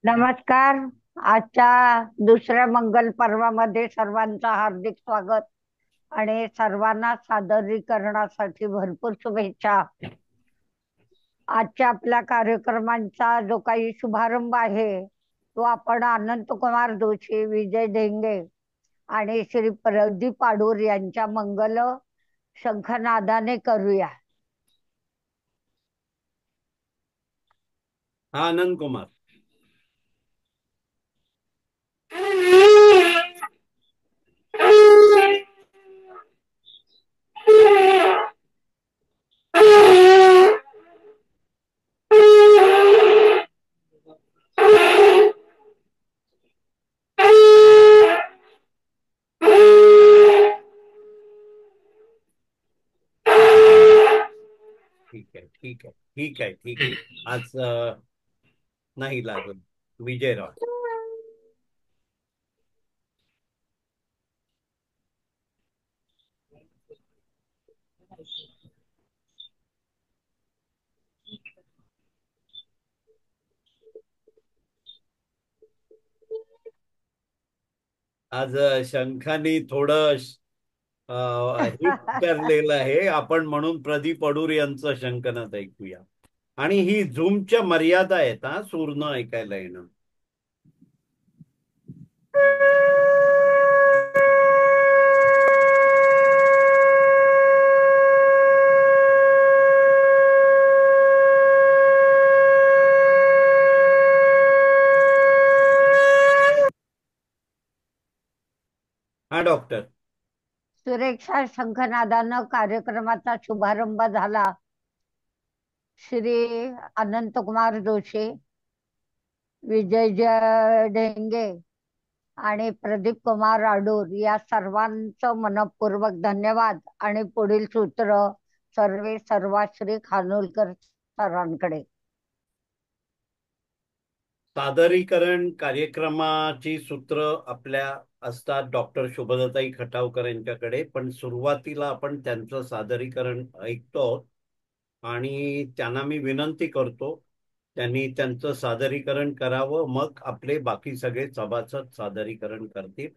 नमस्कार. आजच्या दुसऱ्या मंगल पर्वामध्ये सर्वांचं हार्दिक स्वागत आणि सर्वांना सादरीकरणासाठी भरपूर शुभेच्छा. आजच्या आपल्या कार्यक्रमांचा जो काही शुभारंभ आहे तो आपण अनंतकुमार जोशी, विजय ढेंगे आणि श्री प्रदीप आडूर यांच्या मंगल शंखनादाने करूया. हा, आनंद कुमार. ठीक आहे, ठीक आहे, ठीक आहे, ठीक आहे. आज नाही लागत. विजयराव. आज शंखाने थोडं हिट करलेलं आहे आपण, म्हणून प्रदीप अडूर यांचं शंखनाद ऐकूया. आणि ही झूमच्या मर्यादा आहेत, हा सूरनं ऐकायला येणं. हा डॉक्टर. सुरेखा शंखनादानं कार्यक्रमाचा शुभारंभ झाला. श्री अनंतकुमार जोशी, विजय ढेंगे आणि प्रदीप कुमार आडूर या सर्वांचं मनपूर्वक धन्यवाद. आणि पुढील सूत्र सर्वे सर्वाश्री खानोलकर सरांकडे. सादरीकरण कार्यक्रमाची सूत्र आपल्या असतात डॉक्टर शुभदताई खटावकर यांच्याकडे, पण सुरुवातीला आपण त्यांचं सादरीकरण ऐकतो आणि त्यांना मी विनंती करतो त्यांनी त्यांचं सादरीकरण करावं, मग आपले बाकी सगळे सभासद सादरीकरण करतील.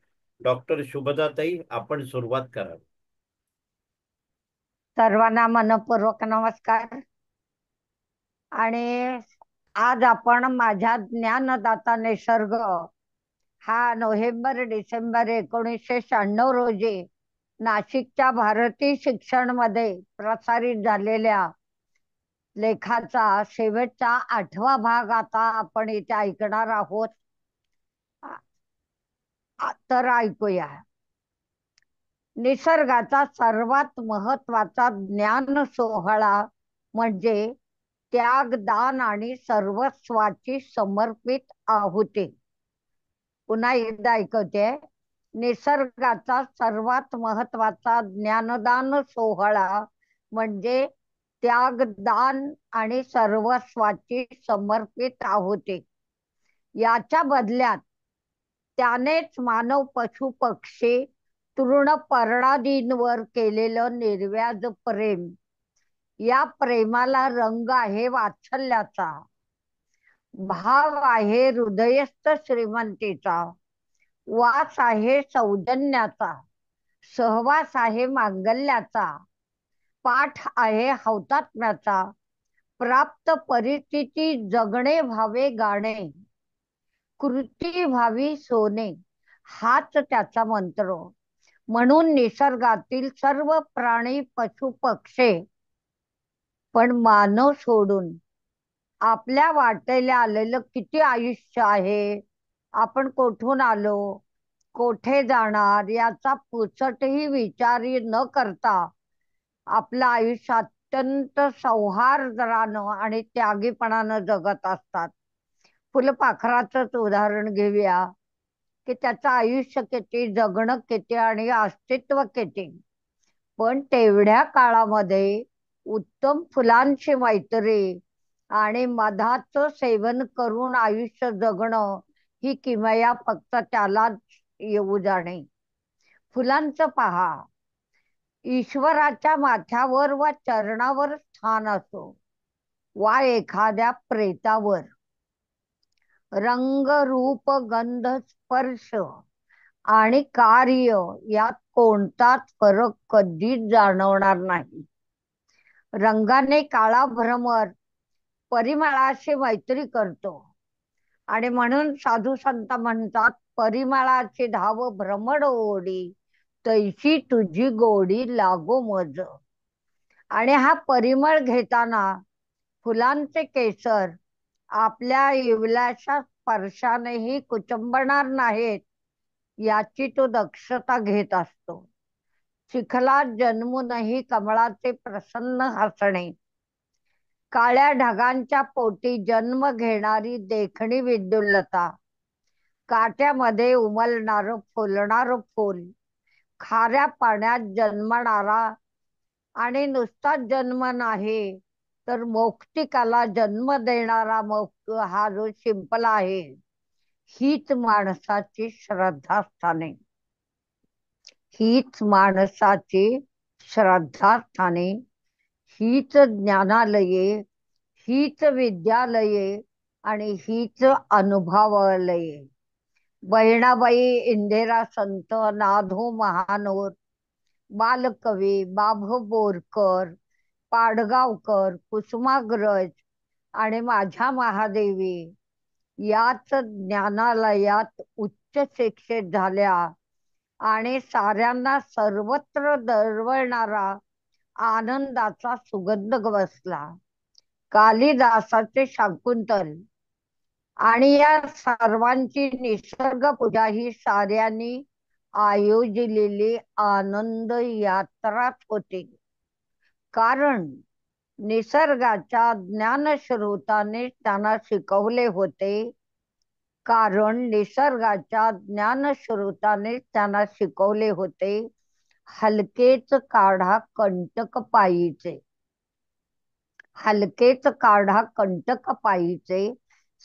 डॉक्टर शुभदाताई, आपण सुरुवात करावी. सर्वांना मनपूर्वक नमस्कार. आणि आज आपण माझ्या ज्ञानदाता निसर्ग हा नोव्हेंबर डिसेंबर 1996 रोजी नाशिकच्या भारती शिक्षण मध्ये प्रसारित झालेल्या लेखाचा शेवटचा 8वा भाग आता आपण इथे ऐकणार आहोत. तर ऐकूया. निसर्गाचा सर्वात महत्वाचा ज्ञान सोहळा म्हणजे त्याग, दान आणि सर्वस्वाची समर्पित आहुती. पुन्हा एकदा ऐकवते. निसर्गाचा सर्वात महत्वाचा ज्ञानदान सोहळा म्हणजे त्याग, दान आणि सर्वस्वाची समर्पित आहुती. याच्या बदल्यात त्यानेच मानव, पशु, पक्षी, तृण पर्णादींवर केलेलं निर्व्याज प्रेम, या प्रेमाला रंग आहे वात्सल्याचा, भाव आहे हृदयस्थ श्रीमंतीचा, वास आहे सौजन्याचा, सहवास आहे मांगल्याचा, पाठ आहे हौतात्म्याचा, प्राप्त परिस्थिती जगणे व्हावे गाणे, कृती व्हावी सोने, हाच त्याचा मंत्र. म्हणून निसर्गातील सर्व प्राणी, पशु, पक्षी पण मानव सोडून आपल्या वाटेला आलेलं किती आयुष्य आहे, आपण कोठून आलो, कोठे जाणार याचा पुसटही विचार न करता आपलं आयुष्य अत्यंत सौहार्दानं आणि त्यागीपणानं जगत असतात. फुलपाखराचंच उदाहरण घेऊया की त्याचं आयुष्य किती, जगणं किती आणि अस्तित्व किती. पण तेवढ्या काळामध्ये उत्तम फुलांची मैत्री आणि मधाचं सेवन करून आयुष्य जगणं ही किमया फक्त त्यालाच येऊ जाणे. फुलांचं पहा, ईश्वराच्या माथ्यावर वा चरणावर स्थान असो वा एखाद्या प्रेतावर, रंग रूप गंध स्पर्श आणि कार्य यात कोणताच फरक कधीच जाणवणार नाही. रंगाने काळा भ्रमर परिमळाशी मैत्री करतो आणि म्हणून साधू संत म्हणतात, परिमळाची धाव भ्रमड ओढी, तैशी तुझी गोडी लागो मज. आणि हा परिमळ घेताना फुलांचे केसर आपल्या इवल्याच्या स्पर्शानेही कुचंबणार नाहीत याची तो दक्षता घेत असतो. चिखलात जन्मूनही कमळाचे प्रसन्न हसणे, काळ्या ढगांच्या पोटी जन्म घेणारी देखणी विद्युल्लता, काट्यामध्ये उमलणारं फुलणारं फूल, खाऱ्या पाण्यात जन्मणारा आणि नुसताच जन्म नाही तर मौक्तिकाला जन्म देणारा हा जो शिंपला आहे, हीच माणसाची श्रद्धास्थाने, हीच माणसाची श्रद्धास्थाने, हीच ज्ञानालये, हीच विद्यालये आणि हीच अनुभवालये. बहिणाबाई, इंदिरा संत, नाधो महानोर, बालकवी बाभ बोरकर, पाडगावकर, कुसुमाग्रज आणि माझ्या महादेवी याच ज्ञानालयात उच्च शिक्षित झाल्या आणि साऱ्यांना सर्वत्र दरवळणारा आनंदाचा सुगंध बसला. कालिदासाचे शाकुंतल आणि या सर्वांची निसर्ग पूजा ही साऱ्यांनी आयोजलेली आनंद यात्राच होती. कारण निसर्गाच्या ज्ञानस्रोताने त्यांना शिकवले होते, कारण निसर्गाच्या ज्ञानस्रोताने त्यांना शिकवले होते, हलकेच काढा कंटक पायीचे, हलकेच काढा कंटक पायीचे,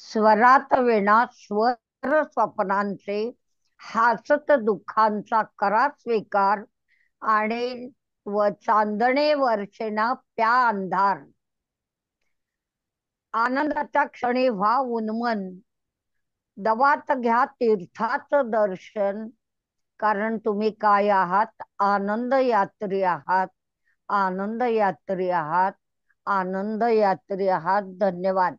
स्वरात विणा स्वर स्वप्नांचे, हासत दुःखांचा करा स्वीकार आणि व चांदणे वर्षेना प्या अंधार. आनंदाच्या क्षणी व्हा उन्मन, दवात घ्या तीर्थाचं दर्शन, कारण तुम्ही काय आहात? आनंद यात्री आहात, आनंद यात्री आहात, आनंद यात्री आहात. धन्यवाद.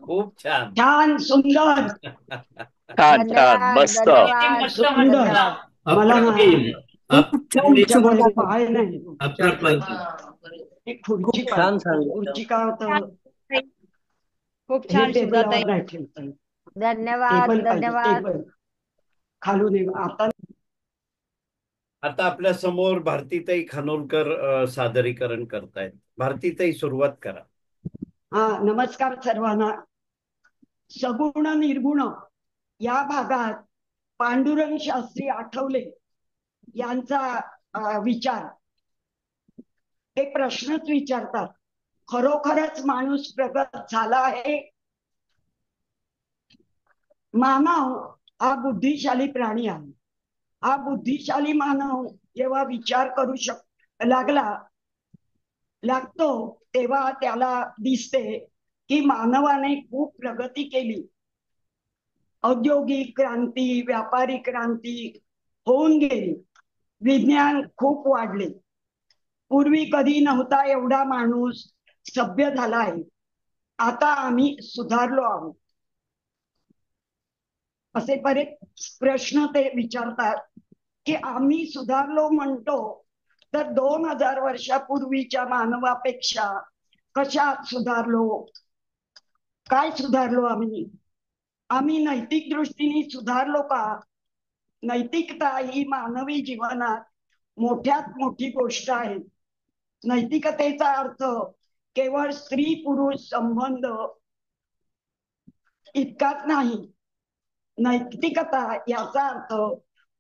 खूप छान. छान, सुंदर, छान छान, धन्यवाद मस्त. धन्यवाद सुंदर. धन्यवाद. मला अप्रतिम. तुमच्याकडे पाय नाही. अप्रतिम. खुर्ची खूप छान सांगितलं. खुर्ची काय होतं, खूप हे छान टेबलावर सुधाताई. नाही ठेवता येत. धन्यवाद टेबल पाहिजे, धन्यवाद. टेबल खालून आता. आता आपल्या समोर भारतीताई खानोलकर सादरीकरण करतायत. भारतीताई, सुरुवात करा. हा, नमस्कार सर्वांना. सगुण निर्गुण या भागात पांडुरंग शास्त्री आठवले यांचा विचार, ते प्रश्नच विचारतात, खरोखरच माणूस प्रगत झाला आहे? मानव हा बुद्धिशाली प्राणी आहे. हा बुद्धिशाली मानव जेव्हा विचार करू लागतो तेव्हा त्याला दिसते की मानवाने खूप प्रगती केली. औद्योगिक क्रांती, व्यापारी क्रांती होऊन गेली, विज्ञान खूप वाढले. पूर्वी कधी नव्हता एवढा माणूस सभ्य झाला आहे. आता आम्ही सुधारलो आहोत, असे बरेच प्रश्न ते विचारतात की आम्ही सुधारलो म्हणतो तर 2000 वर्षापूर्वीच्या मानवापेक्षा कशात सुधारलो? काय सुधारलो आम्ही नैतिक दृष्टीने सुधारलो का? नैतिकता ही मानवी जीवनात मोठ्यात मोठी गोष्ट आहे. नैतिकतेचा अर्थ केवळ स्त्री पुरुष संबंध इतकाच नाही. नैतिकता याचा अर्थ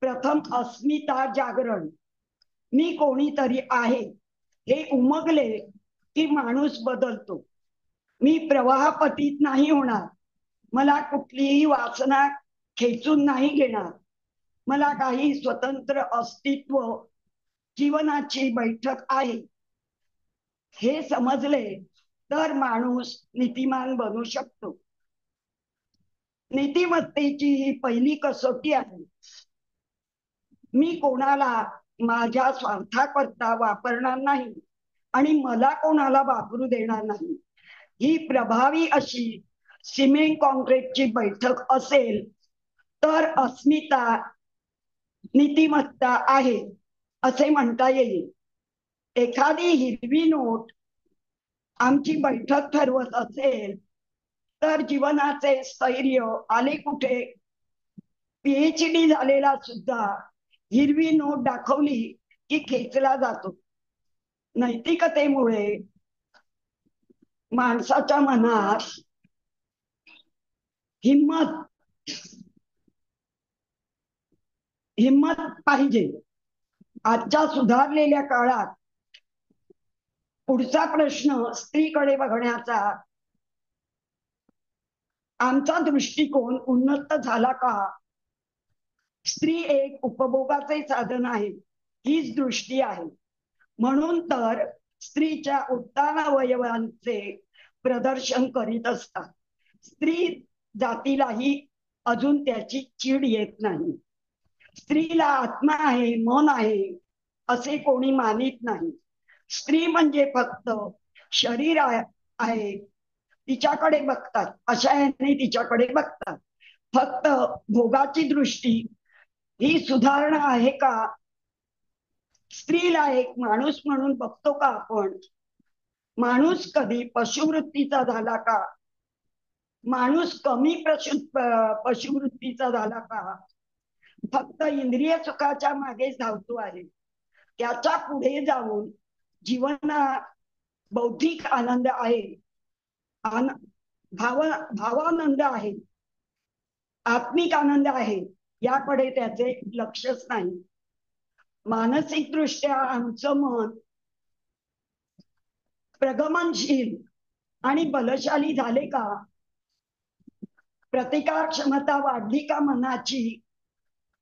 प्रथम अस्मिता जागरण. मी कोणीतरी आहे हे उमगले की माणूस बदलतो. मी प्रवाहपतीत नाही होणार, मला कुठलीही वासना खेचून नाही घेणार, मला काही स्वतंत्र अस्तित्व जीवनाची बैठक आहे हे समजले तर माणूस नीतिमान बनू शकतो. नीतिमत्तेची ही पहिली कसोटी आहे. मी कोणाला माझ्या स्वार्थाकरता वापरणार नाही आणि मला कोणाला वापरू देणार नाही. ही प्रभावी अशी सिमेंट कॉन्क्रीटची बैठक असेल तर अस्मिता नीतिमत्ता आहे असे म्हणता येईल. एखादी हिरवी नोट आमची बैठक ठरवत असेल तर जीवनाचे स्थैर्य आले कुठे? PhD झालेला सुद्धा हिरवी नोट दाखवली की खेचला जातो. नैतिकतेमुळे माणसाच्या मनात हिम्मत पाहिजे. आजच्या सुधारलेल्या काळात पुढचा प्रश्न स्त्रीकडे बघण्याचा आमचा दृष्टिकोन उन्नत झाला का? स्त्री एक उपभोगाचे साधन आहे हीच दृष्टी आहे. म्हणून तर स्त्रीच्या उत्तान अवयवांचे प्रदर्शन करीत असतात. स्त्री जातीलाही अजून त्याची चीड येत नाही. स्त्रीला आत्मा आहे, मन आहे असे कोणी मानित नाही. स्त्री म्हणजे फक्त शरीर आहे तिच्याकडे बघतात, अशा याने तिच्याकडे बघतात. फक्त भोगाची दृष्टी ही सुधारणा आहे का? स्त्रीला एक माणूस म्हणून बघतो का आपण? माणूस कधी पशुवृत्तीचा झाला का? माणूस कमी पशुवृत्तीचा झाला का? फक्त इंद्रिय सुखाच्या मागे धावतो आहे. त्याच्या पुढे जाऊन जीवना बौद्धिक आनंद आहे, भावानंद आहे, आत्मिक आनंद आहे याकडे त्याचे लक्षच नाही. मानसिक दृष्ट्या आमचं मन प्रगमनशील आणि बलशाली झाले का? प्रतिकार क्षमता वाढली का मनाची?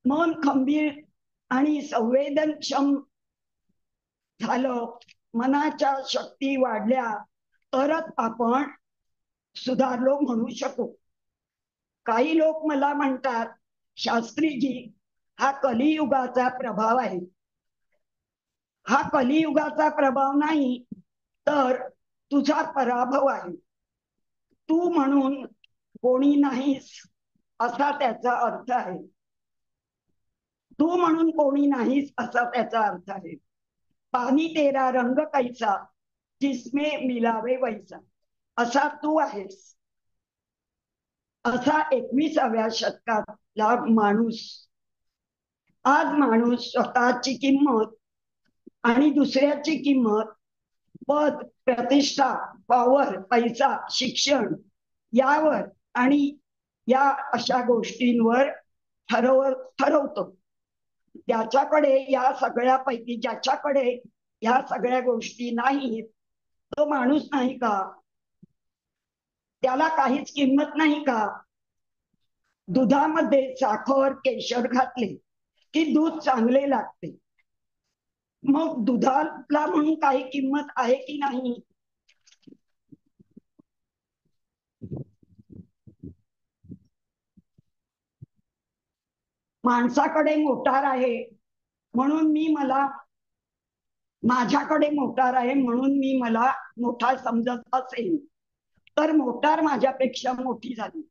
मन खंबीर आणि संवेदनक्षम झालं, मनाच्या शक्ती वाढल्या तरच आपण सुधारलो म्हणू शकू. काही लोक मला म्हणतात, शास्त्रीजी हा कलियुगाचा प्रभाव आहे. हा कलियुगाचा प्रभाव नाही तर तुझा पराभव आहे. तू म्हणून कोणी नाहीस असा त्याचा अर्थ आहे. तू म्हणून कोणी नाहीस असा त्याचा अर्थ आहे. पाणी तेरा रंग कैसा जिसमे मिलावे वैसा, असा तू आहेस. असा 21व्या शतकातला माणूस. आज माणूस स्वतःची किंमत आणि दुसऱ्याची किंमत पद, प्रतिष्ठा, पॉवर, पैसा, शिक्षण यावर आणि या अशा गोष्टींवर ठरवतो. त्याच्याकडे या सगळ्यापैकी ज्याच्याकडे या सगळ्या गोष्टी नाहीत तो माणूस नाही का? त्याला काहीच किंमत नाही का? दुधामध्ये साखर, केशर घातले की दूध चांगले लागते. मग दुधाला म्हणून काही किंमत आहे की नाही? माणसाकडे मोटार आहे म्हणून माझ्याकडे मोटार आहे म्हणून मी मला मोठा समजत असेल तर मोटार माझ्यापेक्षा मोठी झाली.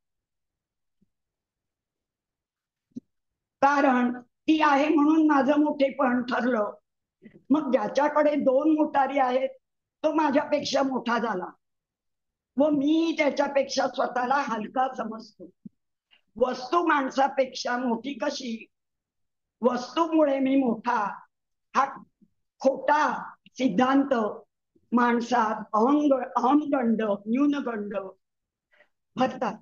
कारण ती आहे म्हणून माझं मोठेपण ठरलं. मग ज्याच्याकडे 2 मोटारी आहेत तो माझ्यापेक्षा मोठा झाला व मी त्याच्यापेक्षा स्वतःला हलका समजतो. वस्तू माणसापेक्षा मोठी कशी? वस्तूमुळे मी मोठा हा खोटा सिद्धांत माणसात अहंगंड, न्यूनगंड भरतात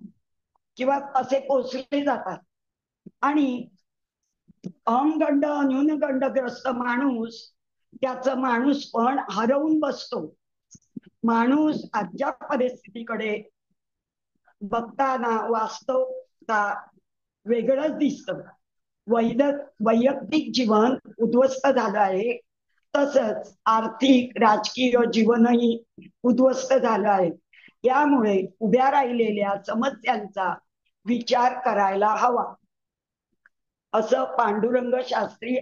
किंवा असे पोचले जातात. आणि अहंगंड, न्यूनगंडग्रस्त माणूस त्याचं माणूस पण हरवून बसतो. माणूस आजच्या परिस्थितीकडे बघताना वास्तवता वेगळंच दिसतं. वैयक्तिक जीवन उद्ध्वस्त झालं आहे तसंच आर्थिक राजकीय जीवनही उद्ध्वस्त झालं आहे. यामुळे उभ्या राहिलेल्या समस्यांचा विचार करायला हवा, असं पांडुरंग शास्त्री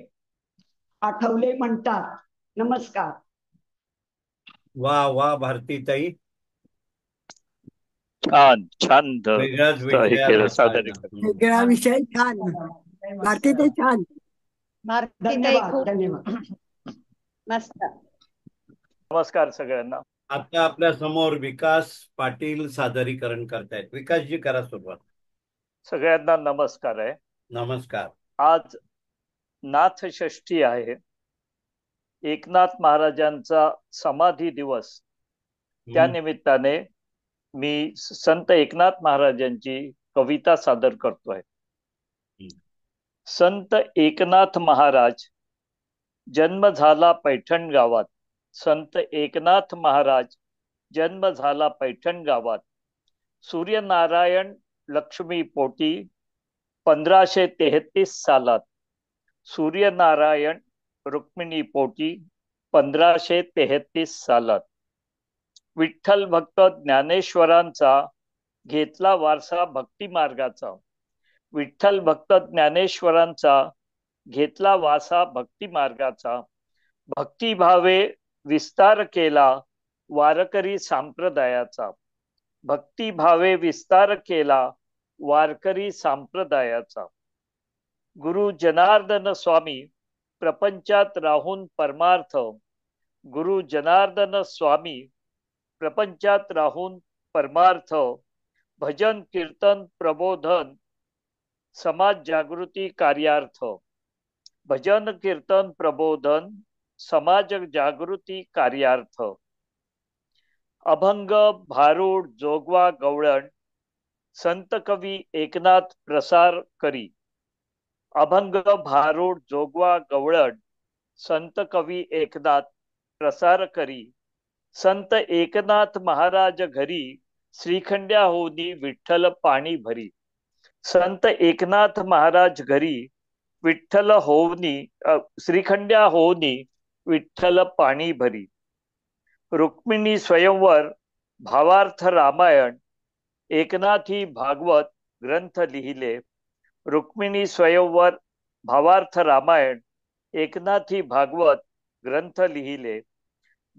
आठवले म्हणतात. नमस्कार. वा वा भारतीताई, छान छान वेगळाच हे विषय केलं हाताळला. सादरीकरण. वेगळा विषय छान. भारती ते छान. भारतीताई धन्यवाद खूप धन्यवाद. मस्त. नमस्कार सगळ्यांना. आता आपल्या समोर विकास पाटील सादरीकरण करतायत. विकासजी करा सुरुवात. सगळ्यांना नमस्कार आहे. नमस्कार. आज नाथषष्ठी आहे. एकनाथ महाराजांचा समाधी दिवस. त्या निमित्ताने मी संत एकनाथ महाराजांची कविता सादर करतोय. संत एकनाथ महाराज, जन्म झाला पैठण गावात. संत एकनाथ महाराज, जन्म झाला पैठण गावात. सूर्यनारायण लक्ष्मी पोटी 1533 सालात. सूर्यनारायण रुक्मिणी पोटी 1533 सालात. विठ्ठल भक्त ज्ञानेश्वरांचा घेतला वारसा भक्ती मार्गाचा. विठ्ठल भक्त ज्ञानेश्वरांचा घेतला वारसा भक्ती मार्गाचा. भक्तिभावे विस्तार केला वारकरी संप्रदायाचा. भक्तिभावे विस्तार केला वारकरी संप्रदायाचा. गुरु जनार्दन स्वामी प्रपंचात राहून परमार्थ. गुरु जनार्दन स्वामी प्रपंचात राहून परमार्थ. भजन कीर्तन प्रबोधन समाज जागृती कार्यार्थ. भजन कीर्तन प्रबोधन समाज जागृती कार्यार्थ. अभंग भारूड जोगवा गवळण संत कवी एकनाथ प्रसार करी. अभंग भारूड जोगवा गवळण संत कवी एकनाथ प्रसार करी. संत एकनाथ महाराज घरी श्रीखंड्या होनी विठ्ठल पाणी भरी. संत एकनाथ महाराज घरी विठ्ठल होवनी श्रीखंड्या होवनी विठ्ठल पाणी भरी. रुक्मिणी स्वयंवर भावार्थ रामायण एकनाथी भागवत ग्रंथ लिहिले. रुक्मिणी स्वयंवर भावार्थ रामायण एकनाथी भागवत ग्रंथ लिहिले.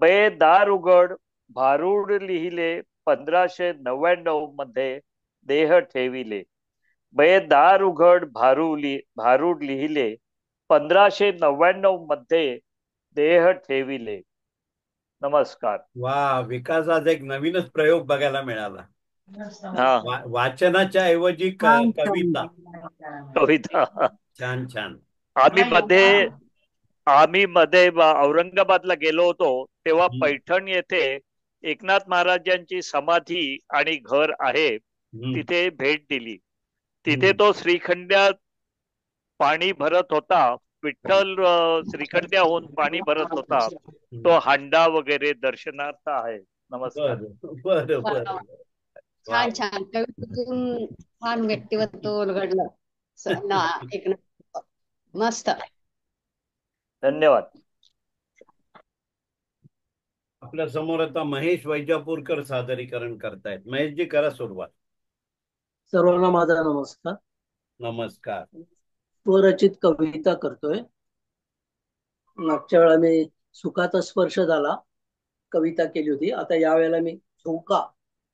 बये दार उघड भारूड लिहिले 1599 मध्ये देह ठेविले. बये दार उघड भारूड लिहिले 1599 मध्ये देह ठेविले. नमस्कार. वा, विकास आज एक नवीनच प्रयोग बघायला मिळाला. हा, वाचनाच्या ऐवजी कविता. कविता. छान छान. आम्ही मध्ये औरंगाबादला गेलो होतो तेव्हा पैठण येथे एकनाथ महाराजांची समाधी आणि घर आहे, तिथे भेट दिली. तिथे तो श्रीखंड्यात पाणी भरत होता. विठ्ठल श्रीखंड्याहून पाणी भरत होता. तो हांडा वगैरे दर्शनार्थ आहे. नमस्कार. बरं बरं. छान छान कवितेतून छान व्यक्तिमत्व घडलं. एकनाथ मस्त. धन्यवाद. आपल्या समोर आता महेश वैजापूरकर सादरीकरण करतायत. महेशजी करा सुरुवात. सर्वांना माझा नमस्कार. नमस्कार. स्वरचित कविता करतोय. मागच्या वेळा मी सुखाचा स्पर्श झाला कविता केली होती. आता यावेळेला मी झोका,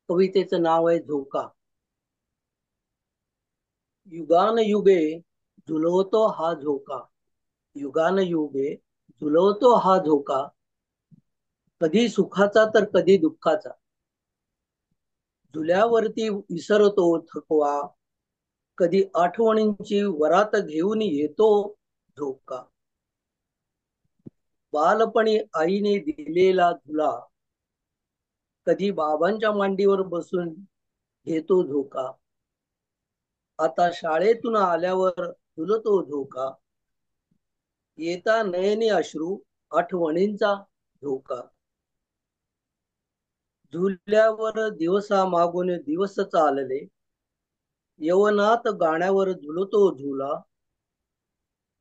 कवितेचं नाव आहे झोका. युगान युगे झुलवतो हा झोका. युगान युगे झुलवतो हा झोका. कधी सुखाचा तर कधी दुःखाचा. झुल्यावरती विसरतो थकवा. कधी आठवणींची वरात घेऊन येतो झोका. बालपणी आईने दिलेला झुला. कधी बाबांच्या मांडीवर बसून घेतो झोका. आता शाळेतून आल्यावर झुलतो झोका. येता नयनी अश्रू आठवणींचा झोका. झुल्यावर दिवसा मागून दिवस चालले. यवनात गाण्यावर झुलतो झुला.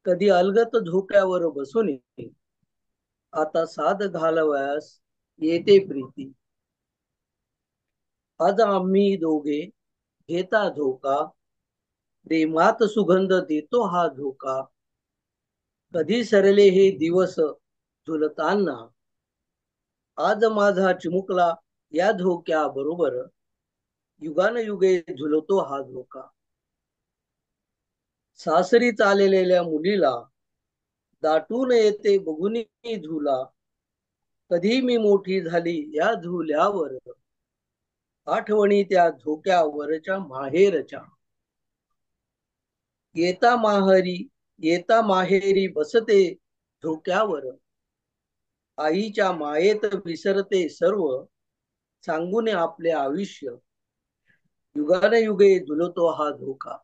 कधी अलगत झोक्यावर बसून आता साध घालवयास येते प्रीती. आज आम्ही दोघे घेता धोका, प्रेमात सुगंध देतो हा धोका. कधी सरले हे दिवस झुलताना, आज माझा चिमुकला या धोक्या बरोबर. युगानयुगे झुलतो हा धोका. सासरी चाललेल्या मुलीला दाटून येते बघुनी झुला. कधी मी मोठी झाली या झुल्यावर, आठवणी त्या धोक्यावरच्या माहेरच्या. येता माहेरी बसते धोक्यावर, आईच्या मायेत विसरते सर्व. सांगून आपले आयुष्य, युगानयुगे झुलतो हा धोका.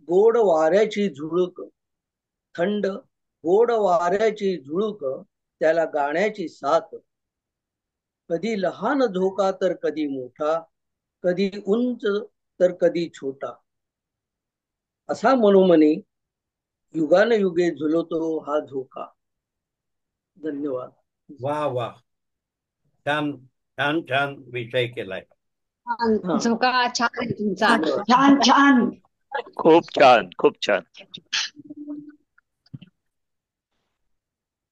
गोड वाऱ्याची झुळूक, थंड गोड वाऱ्याची झुळूक, त्याला गाण्याची साथ. कधी लहान धोका तर कधी मोठा, कधी उंच तर कधी छोटा. असा मनोमनी युगानयुगे झुलतो हा धोका. धन्यवाद. वा वा, छान छान छान विषय केलाय. झोका छान आहे तुमचा. छान छान. खूप छान, खूप छान.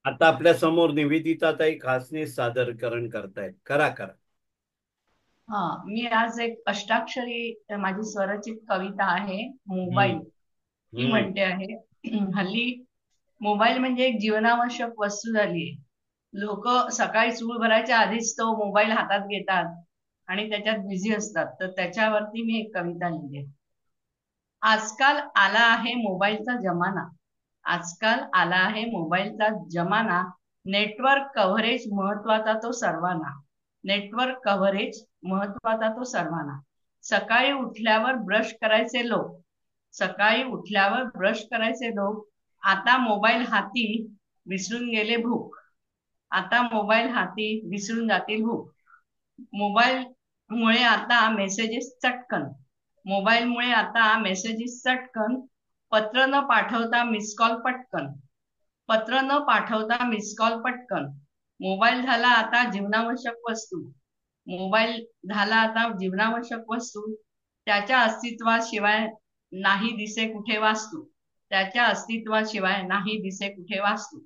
आता आपल्या समोर निवेदिता ताई खासने सादरीकरण करतायत. करा. मी आज एक अष्टाक्षरी माझी स्वरचित कविता आहे, मोबाईल ती म्हणते आहे. हल्ली मोबाईल म्हणजे एक जीवनावश्यक वस्तू झाली आहे. लोक सकाळी चूल भरायच्या आधीच तो मोबाईल हातात घेतात आणि त्याच्यात बिझी असतात. तर त्याच्यावरती मी एक कविता लिहिली. आजकाल आला आहे मोबाईलचा जमाना, आजकाल आला आहे मोबाईलचा जमाना. नेटवर्क कव्हरेज महत्वाचा तो सर्वांना, नेटवर्क कव्हरेज महत्वाचा तो सर्वांना. सकाळी उठल्यावर ब्रश करायचे लोक, सकाळी उठल्यावर ब्रश करायचे लोक, आता मोबाईल हाती विसरून गेले भूक, आता मोबाईल हाती विसरून जातील भूक. मोबाईल मुळे आता मेसेजेस चटकन, मोबाईल मुळे आता मेसेजेस चटकन. पत्र न पाठवता मिस कॉल पटकन, पत्र न पाठवता मिस कॉल पटकन. मोबाईल झाला आता जीवनावश्यक वस्तू, मोबाईल झाला आता जीवनावश्यक वस्तू. त्याच्या अस्तित्वाशिवाय नाही दिसे कुठे वास्तू, त्याच्या अस्तित्वाशिवाय नाही दिसे कुठे वास्तू.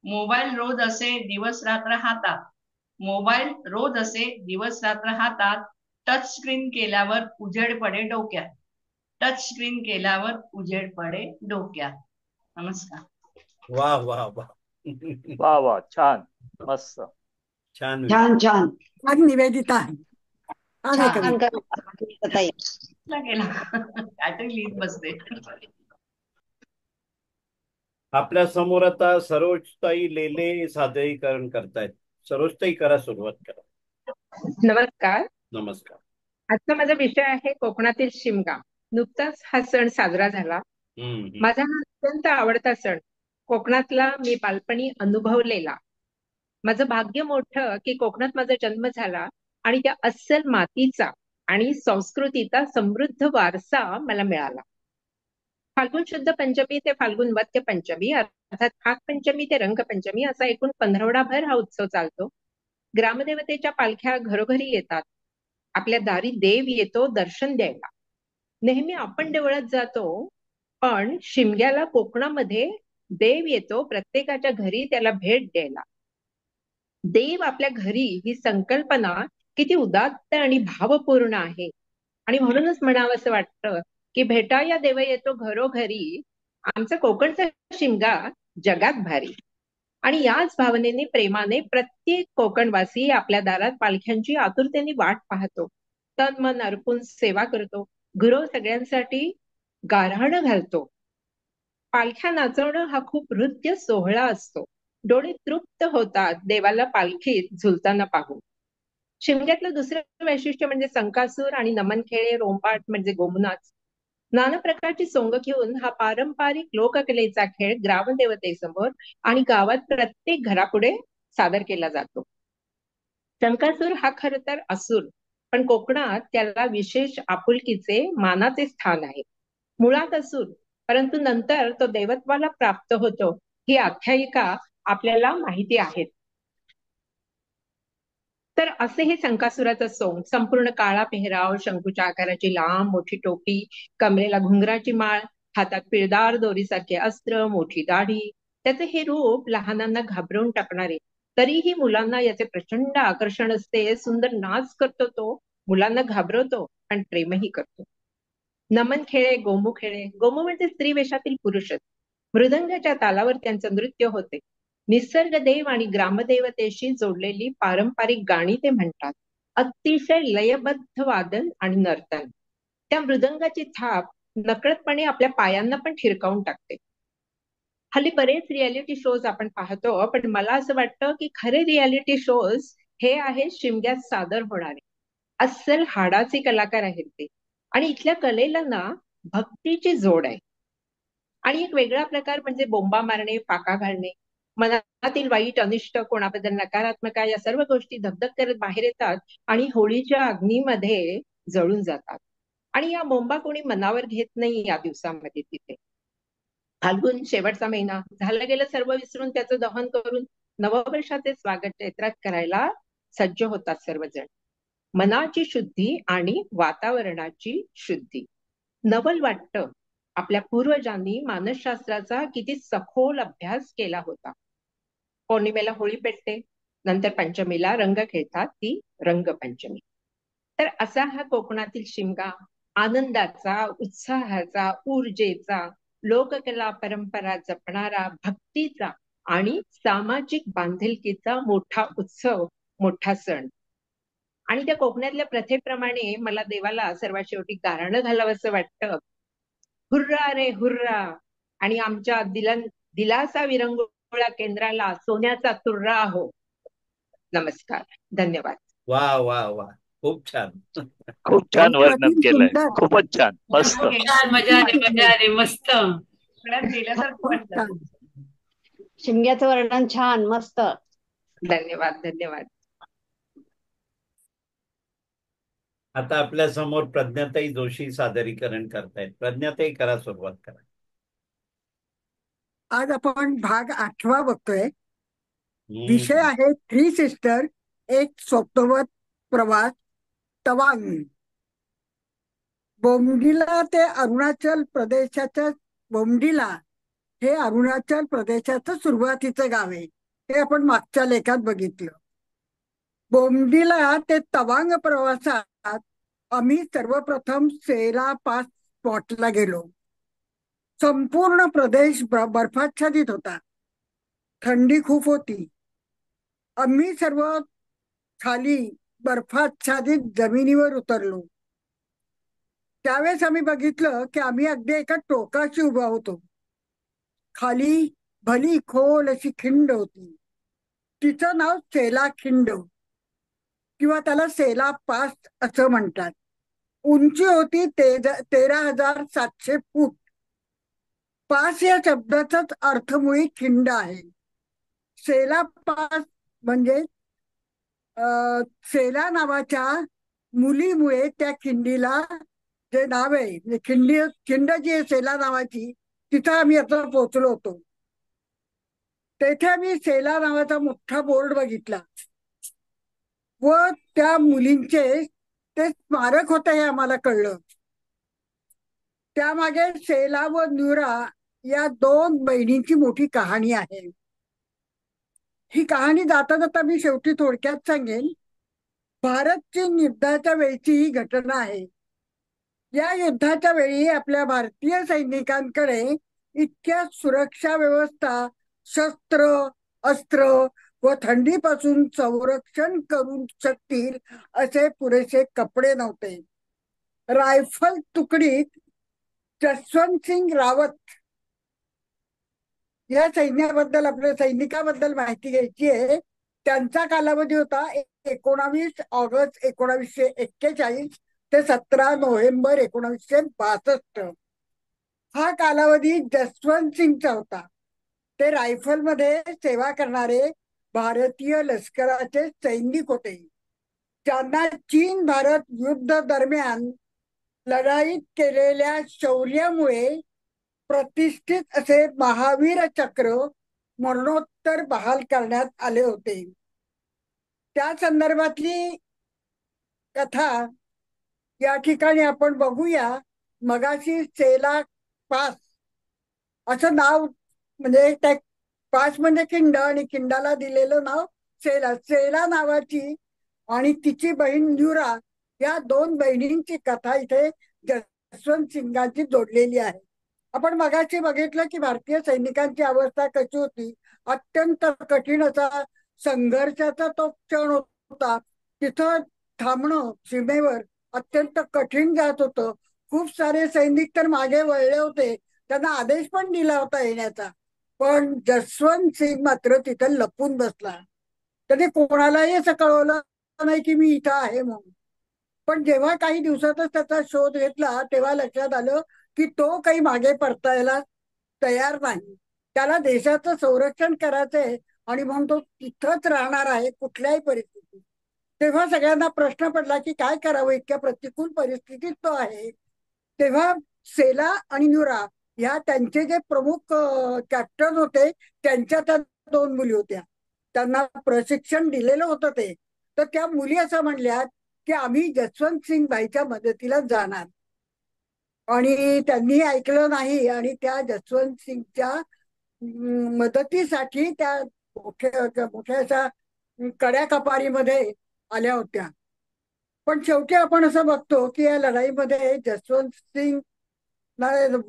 मोबाईल रोज असे दिवस रात्र हातात, मोबाईल रोज असे दिवस रात्र हातात. टच स्क्रीन केल्यावर उजेड पडे डोक्यात, टच स्क्रीन केल्यावर उजेड पडे डोक्यात. नमस्कार. वा वा वा. वा वा, छान, मस्त, छान छान छान. छान निवेदिता. छान आहे छान कविता. कविता ताई. गेला काहीतरी लिहित बसते. आपल्या समोर आता सरोजताई लेले सादरीकरण करतायत. सरोजताई, करा, सुरुवात करा. नमस्कार. नमस्कार. आजचा माझा विषय आहे कोकणातील शिमगा. नुकताच हा सण साजरा झाला. माझा हा अत्यंत आवडता सण, कोकणातला मी बालपणी अनुभवलेला. माझं भाग्य मोठं की कोकणात माझा जन्म झाला आणि त्या अस्सल मातीचा आणि संस्कृतीचा समृद्ध वारसा मला मिळाला. फाल्गुन शुद्ध पंचमी ते फाल्गुन वद्य पंचमी, अर्थात फाग पंचमी ते रंगपंचमी, असा एकूण 15 भर हा उत्सव चालतो. ग्रामदेवतेच्या पालख्या घरोघरी येतात. आपल्या दारी देव येतो दर्शन द्यायला. नेहमी आपण देवळात जातो, पण शिमग्याला कोकणामध्ये देव येतो प्रत्येकाच्या घरी त्याला भेट द्यायला. देव आपल्या घरी ही संकल्पना किती उदात्त आणि भावपूर्ण आहे. आणि म्हणूनच म्हणावं असं वाटतं की भेटाया देव येतो घरोघरी, आमचा कोकणचा शिमगा जगात भारी. आणि याच भावनेने, प्रेमाने प्रत्येक कोकणवासी आपल्या दारात पालख्यांची आतुरतेने वाट पाहतो, तन मन अर्पून सेवा करतो, गुरव सगळ्यांसाठी गाऱ्हाणं घालतो. पालख्या नाचवणं हा खूप हृद्य सोहळा असतो. डोळे तृप्त होतात देवाला पालखीत झुलताना पाहून. शिमग्यातलं दुसरं वैशिष्ट्य म्हणजे संकासूर आणि नमन खेळे, रोंपाट म्हणजे गोमनाच. नाना प्रकारची सोंग घेऊन हा पारंपरिक लोककलेचा खेळ ग्रामदेवतेसमोर आणि गावात प्रत्येक घरापुढे सादर केला जातो. संकासूर हा खर तर असुर, पण कोकणात त्याला विशेष आपुलकीचे, मानाचे स्थान आहे. मुळात असुर परंतु नंतर तो देवत्वाला प्राप्त होतो ही आख्यायिका आपल्याला माहिती आहे. तर असे हे संकासुराचं सोंग, संपूर्ण काळा पेहराव, शंकूच्या आकाराची लांब मोठी टोपी, कमरेला घुंगराची माळ, हातात पिळदार दोरीसारखे अस्त्र, मोठी दाढी. त्याचे हे रूप लहानांना घाबरवून टाकणारे, तरीही मुलांना याचे प्रचंड आकर्षण असते. सुंदर नाच करतो तो, मुलांना घाबरवतो पण प्रेमही करतो. नमन खेळे, गोमू खेळे. गोमू म्हणजे स्त्री वेशातील पुरुषच. मृदंगाच्या तालावर त्यांचं नृत्य होते. निसर्ग देव आणि ग्रामदेवतेशी जोडलेली पारंपरिक गाणी ते म्हणतात. अतिशय लयबद्ध वादन आणि नर्तन. त्या मृदंगाची थाप नकळतपणे आपल्या पायांना पण ठिरकावून टाकते. हल्ली बरेच रियालिटी शोज आपण पाहतो, पण मला असं वाटतं की खरे रियालिटी शोज हे आहेत शिमग्यात सादर होणारे. अस्सल हाडाचे कलाकार आहेत ते, आणि इथल्या कलेला ना भक्तीची जोड आहे. आणि एक वेगळा प्रकार म्हणजे बोंबा मारणे, फाका घालणे. मनातील वाईट, अनिष्ट, कोणाबद्दल नकारात्मक या सर्व गोष्टी धगधग करत बाहेर येतात आणि होळीच्या अग्नीमध्ये जळून जातात. आणि या बोंबा कोणी मनावर घेत नाही या दिवसामध्ये. तिथे फाल्गुन शेवटचा महिना, झालं गेलं सर्व विसरून त्याचं दहन करून नववर्षाचे स्वागत चैत्रात करायला सज्ज होतात सर्वजण. मनाची शुद्धी आणि वातावरणाची शुद्धी. नवल वाटतं आपल्या पूर्वजांनी मानसशास्त्राचा किती सखोल अभ्यास केला होता. पौर्णिमेला होळी पेटते, नंतर पंचमीला रंग खेळतात, ती रंगपंचमी. तर असा हा कोकणातील शिमगा आनंदाचा, उत्साहाचा, ऊर्जेचा, लोककला परंपरा जपणारा, भक्तीचा आणि सामाजिक बांधिलकीचा मोठा उत्सव, मोठा सण. आणि त्या कोकणातल्या प्रथेप्रमाणे मला देवाला सर्वात शेवटी गारणं घालावंसं वाटतं. हुर्रा रे हुर्रा, आणि आमच्या दिलासा विरंगुळा केंद्राला सोन्याचा तुर्रा हो. नमस्कार, धन्यवाद. वा वा वा, खूप छान. खूप छान वर्णन केलंय, खूपच छान, मस्त. मजा आली, मस्त. शिमग्याचं वर्णन छान, मस्त. धन्यवाद धन्यवाद. आता आपल्या समोर प्रज्ञाताई जोशी सादरीकरण करतायत. प्रज्ञाताई, करा, सुरुवात करा. आज आपण भाग 8 बघतोय. विषय आहे 3 सिस्टर, एक स्वप्नवत प्रवास, तवांग. बोमडिला ते अरुणाचल प्रदेशाच्या, बोमडिला हे अरुणाचल प्रदेशाचं सुरुवातीचं गाव आहे. हे आपण मागच्या लेखात बघितलं. बोमडिला ते तवांग प्रवासात आम्ही सर्वप्रथम सेला पास स्पॉटला गेलो. संपूर्ण प्रदेश बर्फाच्छादित होता. थंडी खूप होती. आम्ही सर्व खाली बर्फाच्छादित जमिनीवर उतरलो. त्यावेळेस आम्ही बघितलं की आम्ही अगदी एका टोकाशी उभा होतो. खाली भली खोल अशी खिंड होती. तिचं नाव सेला खिंड किंवा त्याला सेला पास असं म्हणतात. उंची होती 13,700 फूट. पास या शब्दाचाच अर्थ मुळी खिंड आहे. सेला पास म्हणजे सेला नावाच्या मुलीमुळे त्या खिंडीला जे नाव आहे, म्हणजे खिंड जी आहे सेला नावाची, तिथं आम्ही आता पोहोचलो होतो. तेथे आम्ही सेला नावाचा मोठा बोर्ड बघितला व त्या मुलींचे ते स्मारक होतं हे आम्हाला कळलं. त्यामागे सेला व न्यूरा या 2 बहिणींची मोठी कहाणी आहे. ही कहाणी जाता जाता मी शेवटी थोडक्यात सांगेन. भारत चीन युद्धाच्या वेळची ही घटना आहे. या युद्धाच्या वेळी आपल्या भारतीय सैनिकांकडे इतक्या सुरक्षा व्यवस्था, शस्त्र, अस्त्र व थंडीपासून संरक्षण करू शकतील असे पुरेसे कपडे नव्हते. रायफल तुकडीत जसवंत सिंग रावत या सैन्याबद्दल, आपल्या सैनिकाबद्दल माहिती घ्यायची आहे. त्यांचा कालावधी होता 19 ऑगस्ट 1941 ते 17 नोव्हेंबर 1962. हा कालावधी जसवंत सिंगचा होता. ते रायफलमध्ये सेवा करणारे भारतीय लष्कराचे सैनिक होते, ज्यांना चीन भारत युद्ध दरम्यान लढाईत केलेल्या शौर्यामुळे प्रतिष्ठित असे महावीर चक्र मरणोत्तर बहाल करण्यात आले होते. त्या संदर्भातली कथा या ठिकाणी आपण बघूया. मगाशी चेला पास असं नाव, म्हणजे त्या पास म्हणजे किंड आणि किंडाला दिलेलं नाव चेला. चेला नावाची आणि तिची बहीण न्यूरा या दोन बहिणींची कथा इथे जसवंत सिंगांची जोडलेली आहे. आपण मगाशी बघितलं की भारतीय सैनिकांची अवस्था कशी होती. अत्यंत कठीण असा संघर्षाचा तो क्षण होता. तिथं थांबणं सीमेवर अत्यंत कठीण जात होतं. खूप सारे सैनिक तर मागे वळले होते, त्यांना आदेश पण दिला होता येण्याचा, पण जसवंत सिंग मात्र तिथं लपून बसला. त्याने कोणालाही असं कळवलं नाही की मी इथं आहे म्हणून. पण जेव्हा काही दिवसातच त्याचा शोध घेतला तेव्हा लक्षात आलं की तो काही मागे परतायला तयार नाही. त्याला देशाचं संरक्षण करायचंय आणि म्हणून तो तिथंच राहणार आहे कुठल्याही परिस्थितीत. तेव्हा सगळ्यांना प्रश्न पडला की काय करावं, इतक्या प्रतिकूल परिस्थितीत तो आहे. तेव्हा सेला आणि न्यूरा ह्या त्यांचे जे प्रमुख कॅप्टन होते, त्यांच्या त्या दोन मुली होत्या. त्यांना प्रशिक्षण दिलेलं होतं ते. तर त्या मुली असं म्हणल्या की आम्ही जसवंत सिंग बाईच्या मदतीला जाणार. आणि त्यांनी ऐकलं नाही आणि त्या जसवंत सिंगच्या मदतीसाठी त्या मोठ्या अशा कड्या कपारीमध्ये आल्या होत्या. पण शेवटी आपण असं बघतो की या लढाईमध्ये जसवंत सिंग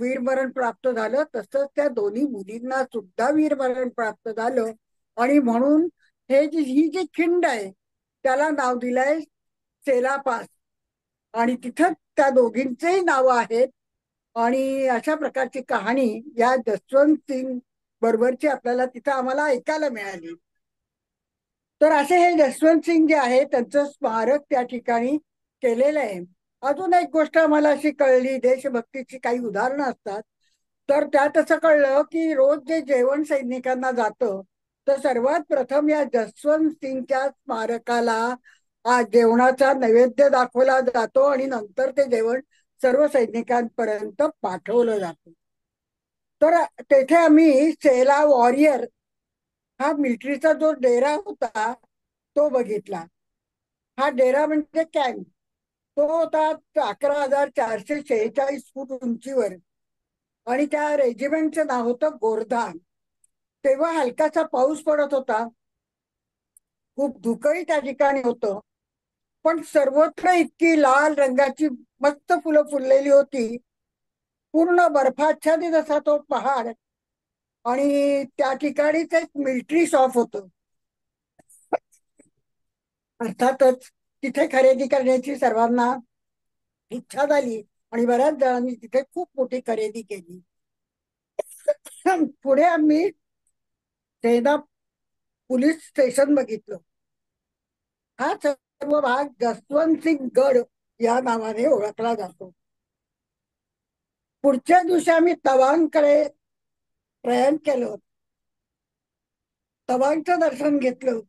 वीरमरण प्राप्त झालं, तसंच त्या दोन्ही मुलींना सुद्धा वीरमरण प्राप्त झालं. आणि म्हणून ही जी खिंड आहे त्याला नाव दिलंय सेला पास आणि तिथं त्या दोघींचेही नाव आहेत. आणि अशा प्रकारची कहाणी या जसवंत सिंग बरोबरची आपल्याला तिथं आम्हाला ऐकायला मिळाली. तर असे हे जसवंत सिंग जे आहे त्यांचं स्मारक त्या ठिकाणी केलेलं आहे. अजून एक गोष्ट आम्हाला अशी कळली, देशभक्तीची काही उदाहरणं असतात. तर त्यात असं कळलं की रोज जे जेवण सैनिकांना जातं तर सर्वात प्रथम या जसवंत सिंगच्या स्मारकाला जेवणाचा नैवेद्य दाखवला जातो आणि नंतर ते जेवण सर्व सैनिकांपर्यंत पाठवलं जातं. तर तेथे आम्ही सेला वॉरियर हा मिलिटरीचा जो डेरा होता तो बघितला. हा डेरा म्हणजे कॅम्प. तो होता 11,446 फूट उंचीवर आणि त्या रेजिमेंटचं नाव होतं गोर्धा. तेव्हा हलकासा पाऊस पडत होता, खूप धुकही त्या ठिकाणी होतं, पण सर्वत्र इतकी लाल रंगाची मस्त फुलं फुललेली होती. पूर्ण बर्फाच्छादित असा तो पहाड आणि त्या ठिकाणीच एक मिलिटरी शॉप होतं. अर्थातच तिथे खरेदी करण्याची सर्वांना इच्छा झाली आणि बऱ्याच जणांनी तिथे खूप मोठी खरेदी केली. पुढे आम्ही सेना पोलीस स्टेशन बघितलं. हा सर्व भाग जसवंत सिंग गड या नावाने ओळखला जातो. पुढच्या दिवशी आम्ही तवांगकडे प्रयाण केलं. तवांगचं दर्शन घेतलं.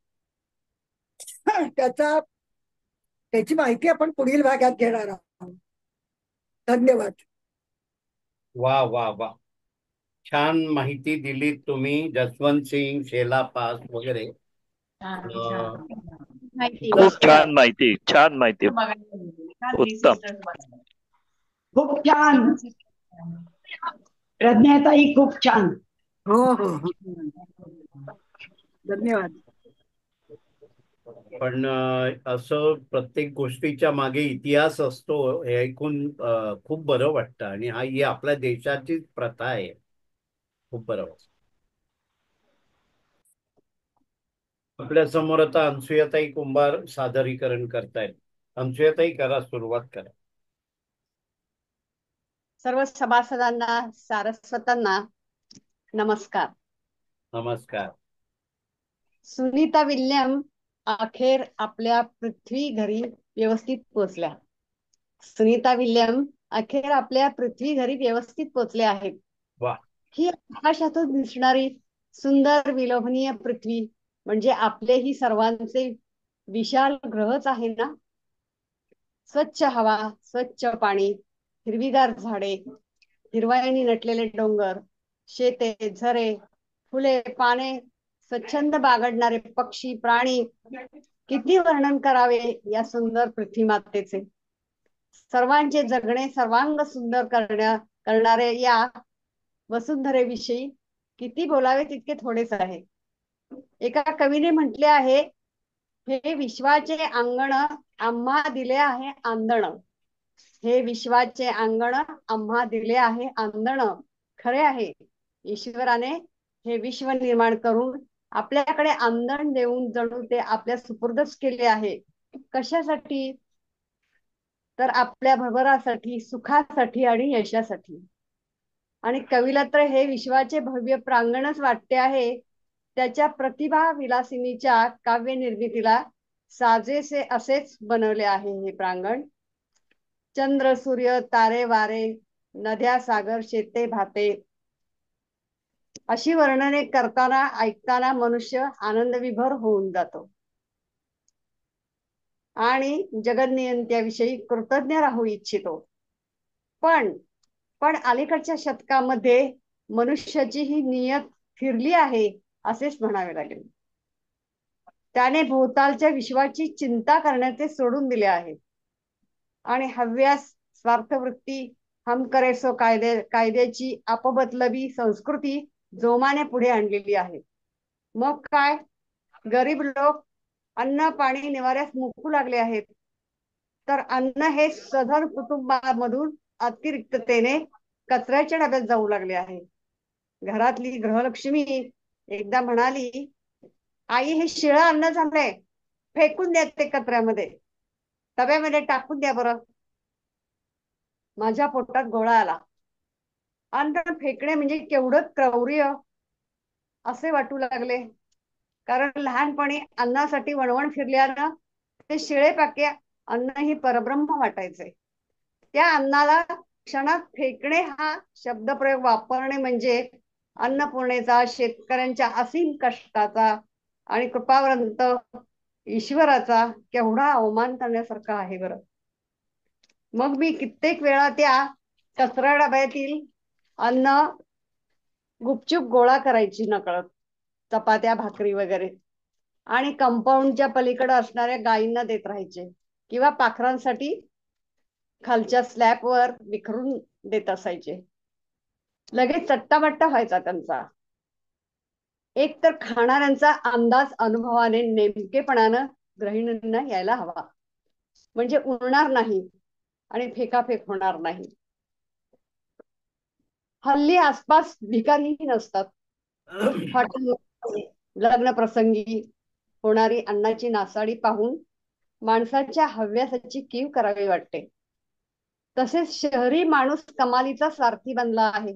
त्याची माहिती आपण पुढील भागात घेणार आहोत. धन्यवाद. वा वा वा, छान माहिती दिली तुम्ही. जसवंत सिंग, शेला पास वगैरे खूप छान माहिती, छान माहिती, उत्तम. खूप छान प्रज्ञाताई, खूप छान. हो हो, धन्यवाद. पण असं प्रत्येक गोष्टीच्या मागे इतिहास असतो हे ऐकून खूप बरं वाटतं. आणि ही आपल्या देशाची प्रथा आहे. खूप बरं वाटतं. आपल्या समोर आता अनसुयाताई कुंभार सादरीकरण करतायत. अनसुयाताई, करा, सुरुवात करा. सर्व सभासदांना, सारस्वतांना नमस्कार. नमस्कार. सुनीता विल्यम अखेर आपल्या पृथ्वी घरी व्यवस्थित पोहोचल्या. सुनीता विल्यम अखेर आपल्या पृथ्वी घरी व्यवस्थित पोहोचले आहेत. वा. ही आकाशातून दिसणारी सुंदर विलोभनीय पृथ्वी म्हणजे आपले ही सर्वांचे विशाल ग्रहच आहे ना. स्वच्छ हवा, स्वच्छ पाणी, हिरवीगार झाडे, हिरवाईने नटलेले डोंगर, शेते, झरे, फुले, पाने, स्वच्छंद बागडणारे पक्षी, प्राणी, किती वर्णन करावे या सुंदर पृथ्वी मातेचे. सर्वांचे जगणे सर्वांग सुंदर करणारे या वसुंधरेविषयी किती बोलावे तितके थोडेच आहे. एका कवीने म्हटले आहे, हे विश्वाचे अंगण आम्हा दिले आहे आंदण. हे विश्वाचे अंगण आम्हा दिले आहे आंदण. खरे आहे, ईश्वराने हे विश्व निर्माण करून आपल्याकडे आंदण देऊन जणू ते आपल्या सुपूर्दच केले आहे. कशासाठी? तर आपल्या भरभरासाठी, सुखासाठी आणि यशासाठी. आणि कवीला तर हे विश्वाचे भव्य प्रांगणच वाटते आहे. त्याच्या प्रतिभा विलासिनीच्या काव्य निर्मितीला साजेसे असेच बनवले आहे हे प्रांगण. चंद्र, सूर्य, तारे, वारे, नद्या, सागर, शेते, भाते अशी वर्णने करताना ऐकताना मनुष्य आनंदविभोर होऊन जातो आणि जगन्नियंत्याविषयी कृतज्ञ राहू इच्छितो. पण अलीकडच्या शतकामध्ये मनुष्याची ही नियत फिरली आहे असेच म्हणावे लागेल. त्याने भोवतालच्या विश्वाची चिंता करण्याचे सोडून दिले आहे आणि हव्यास, स्वार्थवृत्ती, हम करे सो कायद्याची अपबतलबी संस्कृती जोमाने पुढे आणलेली आहे. मग काय, गरीब लोक अन्न, पाणी, निवाऱ्यास मुकू लागले आहेत. तर अन्न हे सधन कुटुंबामधून अतिरिक्ततेने कचऱ्याच्या डब्यात जाऊ लागले आहे. घरातली गृहलक्ष्मी एकदा म्हणाली, आई हे शिळं अन्न झालंय, फेकून द्या ते कचऱ्यामध्ये, डब्यामध्ये टाकून द्या बरं. माझ्या पोटात गोळा आला. अन्न फेकणे म्हणजे केवढं क्रौर्य असे वाटू लागले. कारण लहानपणी अन्नासाठी वणवण फिरल्यानं ते शिळे पाके अन्न ही परब्रह्म वाटायचे. त्या अन्नाला क्षणात फेकणे हा शब्दप्रयोग वापरणे म्हणजे अन्नपूर्णेचा, शेतकऱ्यांच्या असीम कष्टाचा आणि कृपावंत ईश्वराचा केवढा अवमान करण्यासारखा आहे बरं. मग मी कित्येक वेळा त्या कचरा डब्यातील अन्न गुपचूप गोळा करायची नकळत, चपात्या, भाकरी वगैरे, आणि कंपाऊंडच्या पलीकडे असणाऱ्या गायींना देत राहायचे किंवा पाखरांसाठी खालच्या स्लॅबवर विखरून देत असायचे. लगेच चट्टाबट्टा व्हायचा त्यांचा. एक तर खाणाऱ्यांचा अंदाज अनुभवाने नेमकेपणानं गृहिणींना यायला हवा, म्हणजे उरणार नाही आणि फेकाफेक होणार नाही. हल्ली आसपास भिकारीही नसतात. हॉटेल, लग्न प्रसंगी होणारी अन्नाची नासाडी पाहून माणसाच्या हव्यासाची कीव करावी वाटते. तसेच शहरी माणूस कमालीचा स्वार्थी बनला आहे.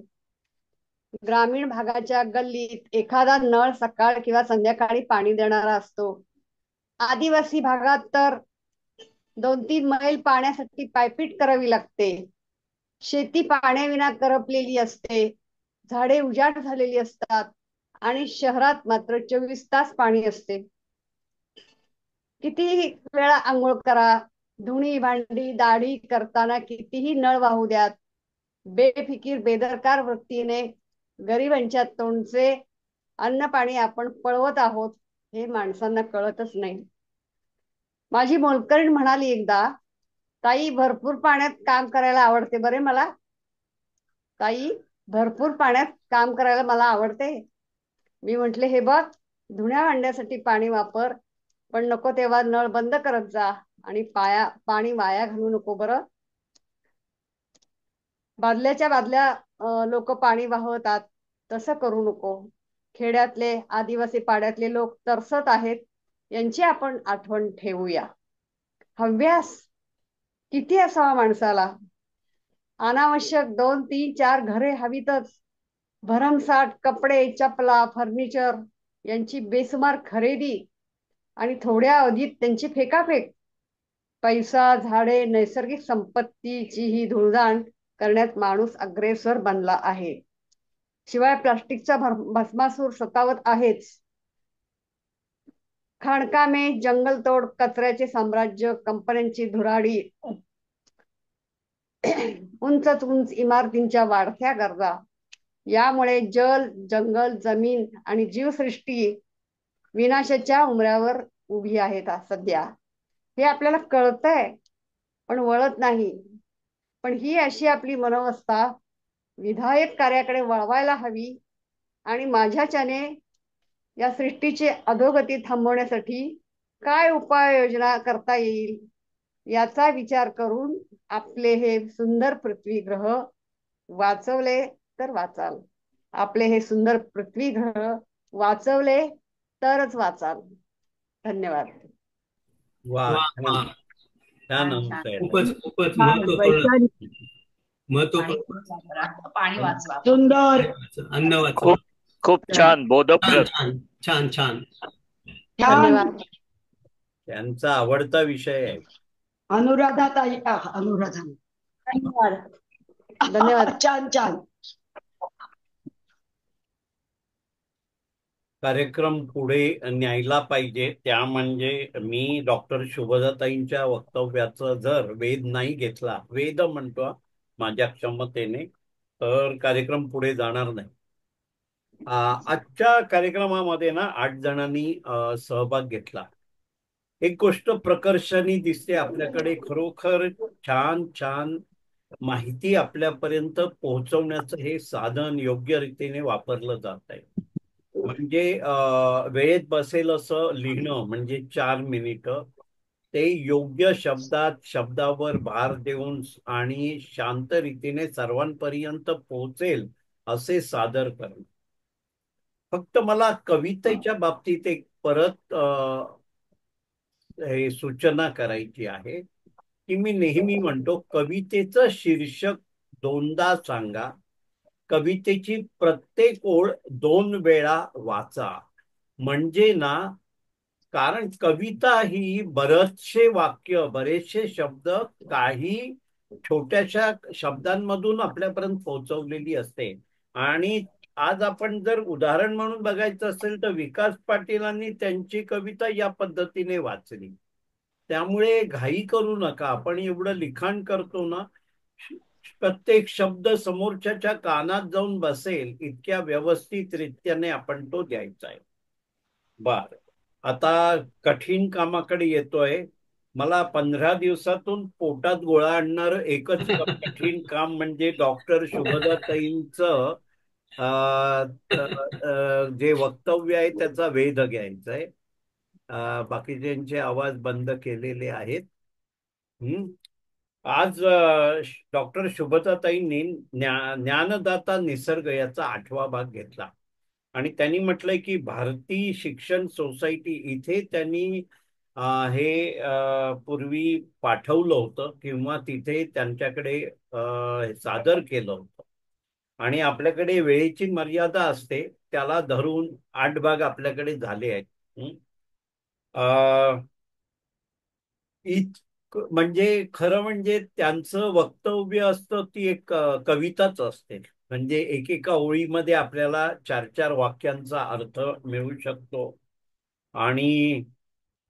ग्रामीण भागाच्या गल्लीत एखादा नळ सकाळ किंवा संध्याकाळी पाणी देणारा असतो. आदिवासी भागात तर 2-3 मैल पाण्यासाठी पायपीट करावी लागते. शेती पाण्याविना करपलेली असते, झाडे उजाड झालेली असतात आणि शहरात मात्र 24 तास पाणी असते. कितीही वेळा आंघोळ करा, धुणी, भांडी, दाढी करताना कितीही नळ वाहू द्यात, बेफिकीर बेदरकार वृत्तीने गरिबांच्या तोंडचे अन्न पाणी आपण पळवत आहोत हे माणसांना कळतच नाही. माझी मोलकरीण म्हणाली एकदा, ताई भरपूर पाण्यात काम करायला आवडते बरे मला. ताई भरपूर पाण्यात काम करायला मला आवडते. मी म्हटले, हे बघ, धुण्या भांड्यासाठी पाणी वापर, पण नको तेव्हा नळ बंद करत जा आणि पाणी वाया घालू नको बरं. बादल्याच्या बादल्या लोक पाणी वाहवतात, तसं करू नको. खेड्यातले, आदिवासी पाड्यातले लोक तरसत आहेत, यांची आपण आठवण ठेवूया. हव्यास किती असावा माणसाला. अनावश्यक 2, 3, 4 घरे हवीतच. भरमसाठ कपडे, चपला, फर्निचर यांची बेसुमार खरेदी आणि थोड्या अवधीत त्यांची फेकाफेक. पैसा, झाडे, नैसर्गिक संपत्तीची ही धुळदाण करण्यात माणूस अग्रेसर बनला आहे. शिवाय प्लास्टिकचा भस्मासूर सतावत आहेच. खाणकामे, जंगलतोड, कचऱ्याचे साम्राज्य, कंपन्यांची धुराडी उंच उंच इमारतींच्या वाढत्या गरजा, यामुळे जल, जंगल, जमीन आणि जीवसृष्टी विनाशाच्या उमऱ्यावर उभी आहेत सध्या. हे आपल्याला कळतंय पण वळत नाही. पण ही अशी आपली मनोवस्था विधायक कार्याकडे वळवायला हवी आणि माझ्याच्याने या सृष्टीची अधोगती थांबवण्यासाठी काय उपाययोजना करता येईल याचा विचार करून आपले हे सुंदर पृथ्वी ग्रह वाचवले तर वाचाल. आपले हे सुंदर पृथ्वी ग्रह वाचवले तरच वाचाल. धन्यवाद. वा, छान छान, अनुसाहेब. खूपच वैचारिक महत्वपूर्ण. पाणी वाचवा. सुंदर, अन्न वाचवा. खूप खूप छान, बोधप्रद. छान. छान. धन्यवाद. त्यांचा आवडता विषय आहे. अनुराधा. धन्यवाद. धन्यवाद. छान. कार्यक्रम पुढे न्यायला पाहिजे. त्या म्हणजे मी डॉक्टर शुभदाताईंच्या वक्तव्याचं जर वेध नाही घेतला, वेध म्हणतो माझ्या क्षमतेने, तर कार्यक्रम पुढे जाणार नाही. आजच्या कार्यक्रमामध्ये ना 8 जणांनी सहभाग घेतला. एक गोष्ट प्रकर्षाने दिसते आपल्याकडे, खरोखर छान माहिती आपल्यापर्यंत पोहोचवण्याचं हे साधन योग्य रीतीने वापरलं जात आहे. म्हणजे वेळेत बसेल असं लिहिणं म्हणजे 4 मिनिटं, ते योग्य शब्दावर भार देऊन आणि शांत रीतीने सर्वांपर्यंत पोहोचेल असे सादर करणं. फक्त मला कवितेच्या बाबतीत एक परत हे सूचना करायची आहे की मी नेहमी म्हणतो, कवितेचं शीर्षक 2दा सांगा, कवितेची प्रत्येक ओळ 2 वेळा वाचा. म्हणजे ना, कारण कविता ही बरेचसे वाक्य, बरेचसे शब्द काही छोट्याशा शब्दांमधून आपल्यापर्यंत पोहोचवलेली असते. आणि आज आपण जर उदाहरण म्हणून बघायचं असेल तर विकास पाटीलांनी त्यांची कविता या पद्धतीने वाचली. त्यामुळे घाई करू नका. आपण एवढं लिखाण करतो ना, प्रत्येक शब्द समोरच्याच्या कानात जाऊन बसेल इतक्या व्यवस्थित रित्याने आपण तो द्यायचा आहे. बर, आता कठीण कामाकडे येतोय. मला 15 दिवसातून पोटात गोळा आणणार एकच कठीण काम म्हणजे डॉक्टर शुभदाताईंचं जे वक्तव्य आहे त्याचा वेध घ्यायचा आहे. बाकीच्यांचे आवाज बंद केलेले आहेत. आज डॉक्टर शुभदाताईंनी ज्ञानदाता निसर्ग याचा 8वा भाग घेतला आणि त्यांनी म्हटलंय की भारतीय शिक्षण सोसायटी इथे त्यांनी हे पूर्वी पाठवलं होतं किंवा तिथे त्यांच्याकडे सादर केलं होतं. आणि आपल्याकडे वेळेची मर्यादा असते, त्याला धरून 8 भाग आपल्याकडे झाले आहेत. म्हणजे खरं म्हणजे त्यांचं वक्तव्य असतं ती एक कविताच असते. म्हणजे एकेका ओळीमध्ये आपल्याला 4 वाक्यांचा अर्थ मिळू शकतो आणि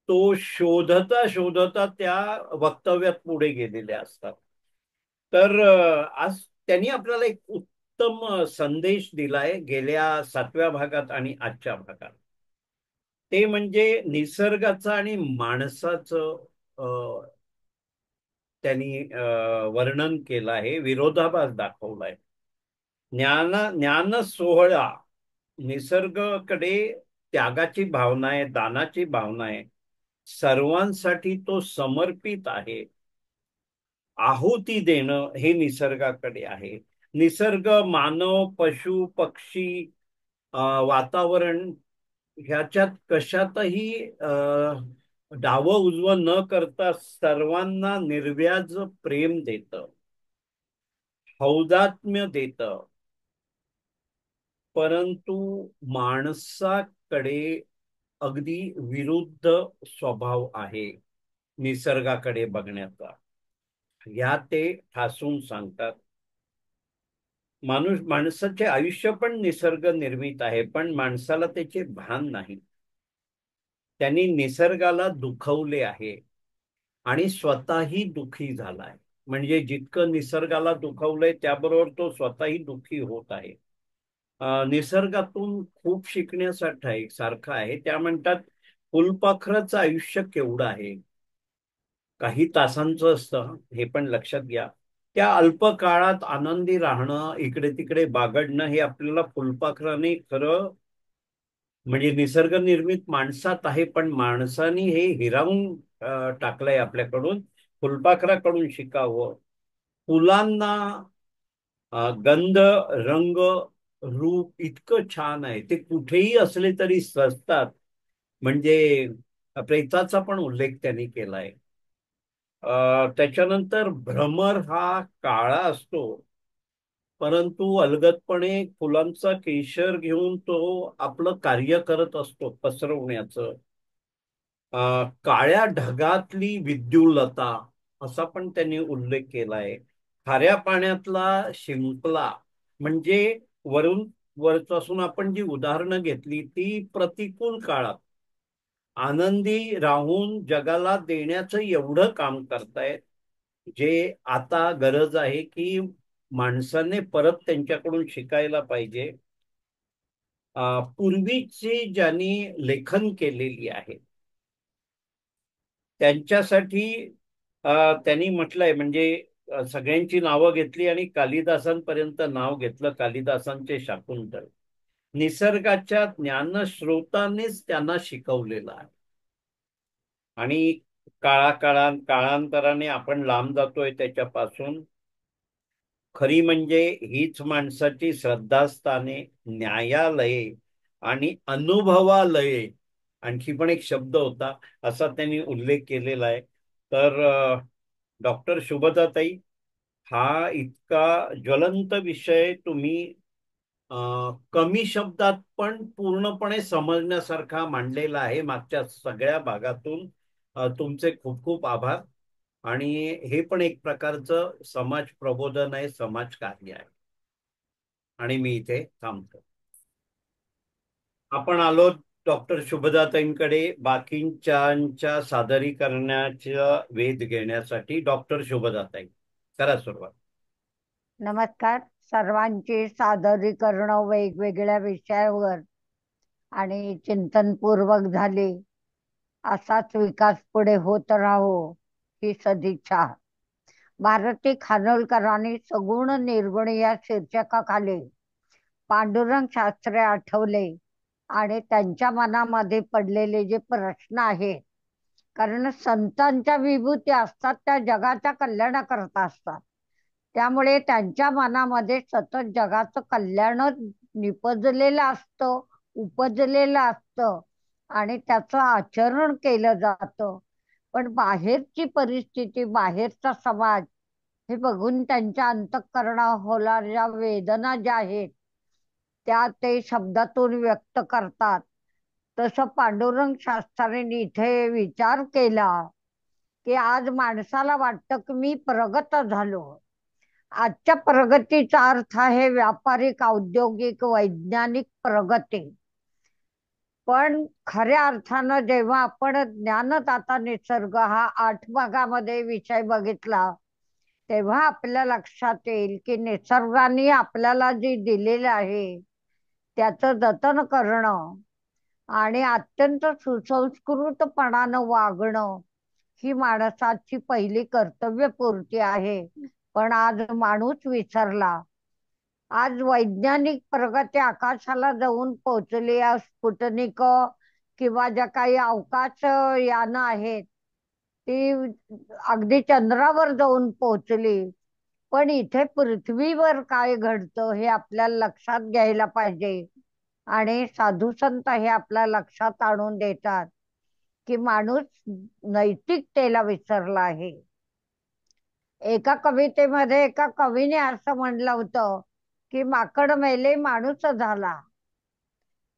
तो शोधता त्या वक्तव्यात पुढे गेलेले असतात. तर आज त्यांनी आपल्याला एक उत्तम संदेश दिलाय गेल्या 7व्या भागात आणि आजच्या भागात. ते म्हणजे निसर्गाचं आणि माणसाचं त्यांनी वर्णन केलं आहे, विरोधाभास दाखवलाय. ज्ञान सोहळा निसर्गाकडे त्यागाची भावना आहे, दानाची भावना आहे. सर्वांसाठी तो समर्पित आहे. आहुती देणं हे निसर्गाकडे आहे. निसर्ग मानव, पशु, पक्षी, वातावरण ह्याच्यात कशातही डावं उजवं न करता सर्वांना निर्व्याज प्रेम देतं, हौदात्म्य देतं. परंतु माणसाकडे अगदी विरुद्ध स्वभाव आहे निसर्गाकडे बघण्याचा. या ते ठासून सांगतात. माणसाचे आयुष्य पण निसर्ग निर्मित आहे, पण माणसाला त्याचे भान नाही. त्यांनी निसर्गाला दुखवले आहे आणि स्वतःही दुखी झालाय. म्हणजे जितकं निसर्गाला दुखावलंय त्याबरोबर तो स्वतःही दुःखी होत आहे. निसर्गातून खूप शिकण्यासाठी आहे सारखं आहे. त्या म्हणतात फुलपाखराचं आयुष्य केवढं आहे, काही तासांचं असतं, हे पण लक्षात घ्या. त्या अल्प काळात आनंदी राहणं, इकडे तिकडे बागडणं, हे आपल्याला फुलपाखराने खरं म्हणजे निसर्ग निर्मित माणसात आहे, पण माणसाने हे हिरावून टाकलंय आपल्याकडून. फुलपाखराकडून शिकावं. फुलांना गंध, रंग, रूप इतकं छान आहे, ते कुठेही असले तरी सजतात. म्हणजे प्रेताचा पण उल्लेख त्यांनी केलाय. त्याच्यानंतर भ्रमर हा काळा असतो, परंतु अलगदपणे फुलांचा केशर घेऊन तो आपलं कार्य करत असतो पसरवण्याचं. काळ्या ढगातली विद्युल्लता असा पण त्यांनी उल्लेख केलाय. खाऱ्या पाण्यातला शिंपला, म्हणजे वरपासून आपण जी उदाहरणं घेतली ती प्रतिकूल काळात आनंदी राहून जगाला देण्याचं एवढं काम करतायत, जे आता गरज आहे की माणसाने परत त्यांच्याकडून शिकायला पाहिजे. पूर्वीची ज्यांनी लेखन केलेली आहे त्यांच्यासाठी त्यांनी म्हटलंय, म्हणजे सगळ्यांची नावं घेतली आणि कालिदासांपर्यंत नाव घेतलं, कालिदासांचे शाकुंतल. निसर्गाच्या ज्ञानस्रोतानेच त्यांना शिकवलेलं आहे. आणि काळांतराने आपण लांब जातोय त्याच्यापासून. खरी म्हणजे हीच माणसाची श्रद्धास्थाने, न्यायालये आणि अनुभवालये, आणखी पण एक शब्द होता असा त्यांनी उल्लेख केलेला आहे. तर डॉक्टर शुभदाताई, हा इतका ज्वलंत विषय तुम्ही कमी शब्दात पण पूर्णपणे समजण्यासारखा मांडलेला आहे. मागच्या सगळ्या भागातून तुमचे खूप खूप आभार. आणि हे पण एक प्रकारचं समाज प्रबोधन आहे, समाज कार्य आहे. आणि मी इथे थांबतो. आपण आलो डॉक्टर शुभदाताईंकडे बाकींच्या सादरीकरणाचा वेध घेण्यासाठी. डॉक्टर शुभदाताई, करा सुरुवात. नमस्कार. सर्वांचे सादरीकरण वेगवेगळ्या विषयावर आणि चिंतनपूर्वक झाले. असाच विकास पुढे होत राहो ही सदिच्छा. भारती खानोलकरांनी सगुण निर्गुण या शीर्षकाखाली पांडुरंग शास्त्री आठवले आणि त्यांच्या मनामध्ये पडलेले जे प्रश्न आहेत, कारण संतांच्या विभूती असतात त्या जगाच्या कल्याणाकरता असतात, त्यामुळे त्यांच्या मनामध्ये सतत जगाचं कल्याण निपजलेलं असतं, उपजलेलं असतं आणि त्याचं आचरण केलं जातं. पण बाहेरची परिस्थिती, बाहेरचा समाज हे बघून त्यांच्या अंतःकरणात होणाऱ्या वेदना ज्या आहेत त्या ते शब्दातून व्यक्त करतात. तसं पांडुरंग शास्त्रींनी इथे विचार केला की आज माणसाला वाटतं की मी प्रगत झालो. आजच्या प्रगतीचा अर्थ आहे व्यापारिक, औद्योगिक, वैज्ञानिक प्रगती. पण खऱ्या अर्थानं जेव्हा आपण ज्ञानदाता निसर्ग हा 8 भागामध्ये विषय बघितला, तेव्हा आपल्या लक्षात येईल की निसर्गाने आपल्याला जे दिलेलं आहे त्याचं जतन करणं आणि अत्यंत सुसंस्कृतपणानं वागणं ही माणसाची पहिली कर्तव्यपूर्ती आहे. पण आज माणूस विसरला. आज वैज्ञानिक प्रगती आकाशाला जाऊन पोहोचली, स्पुटनिक किंवा ज्या काही अवकाश यानं आहेत ती अगदी चंद्रावर जाऊन पोहोचली. पण इथे पृथ्वीवर काय घडतं हे आपल्याला लक्षात घ्यायला पाहिजे. आणि साधू संत हे आपल्या लक्षात आणून देतात की माणूस नैतिकतेला विसरला आहे. एका कवितेमध्ये एका कवीने असं म्हणलं होतं की माकड मेले माणूस झाला.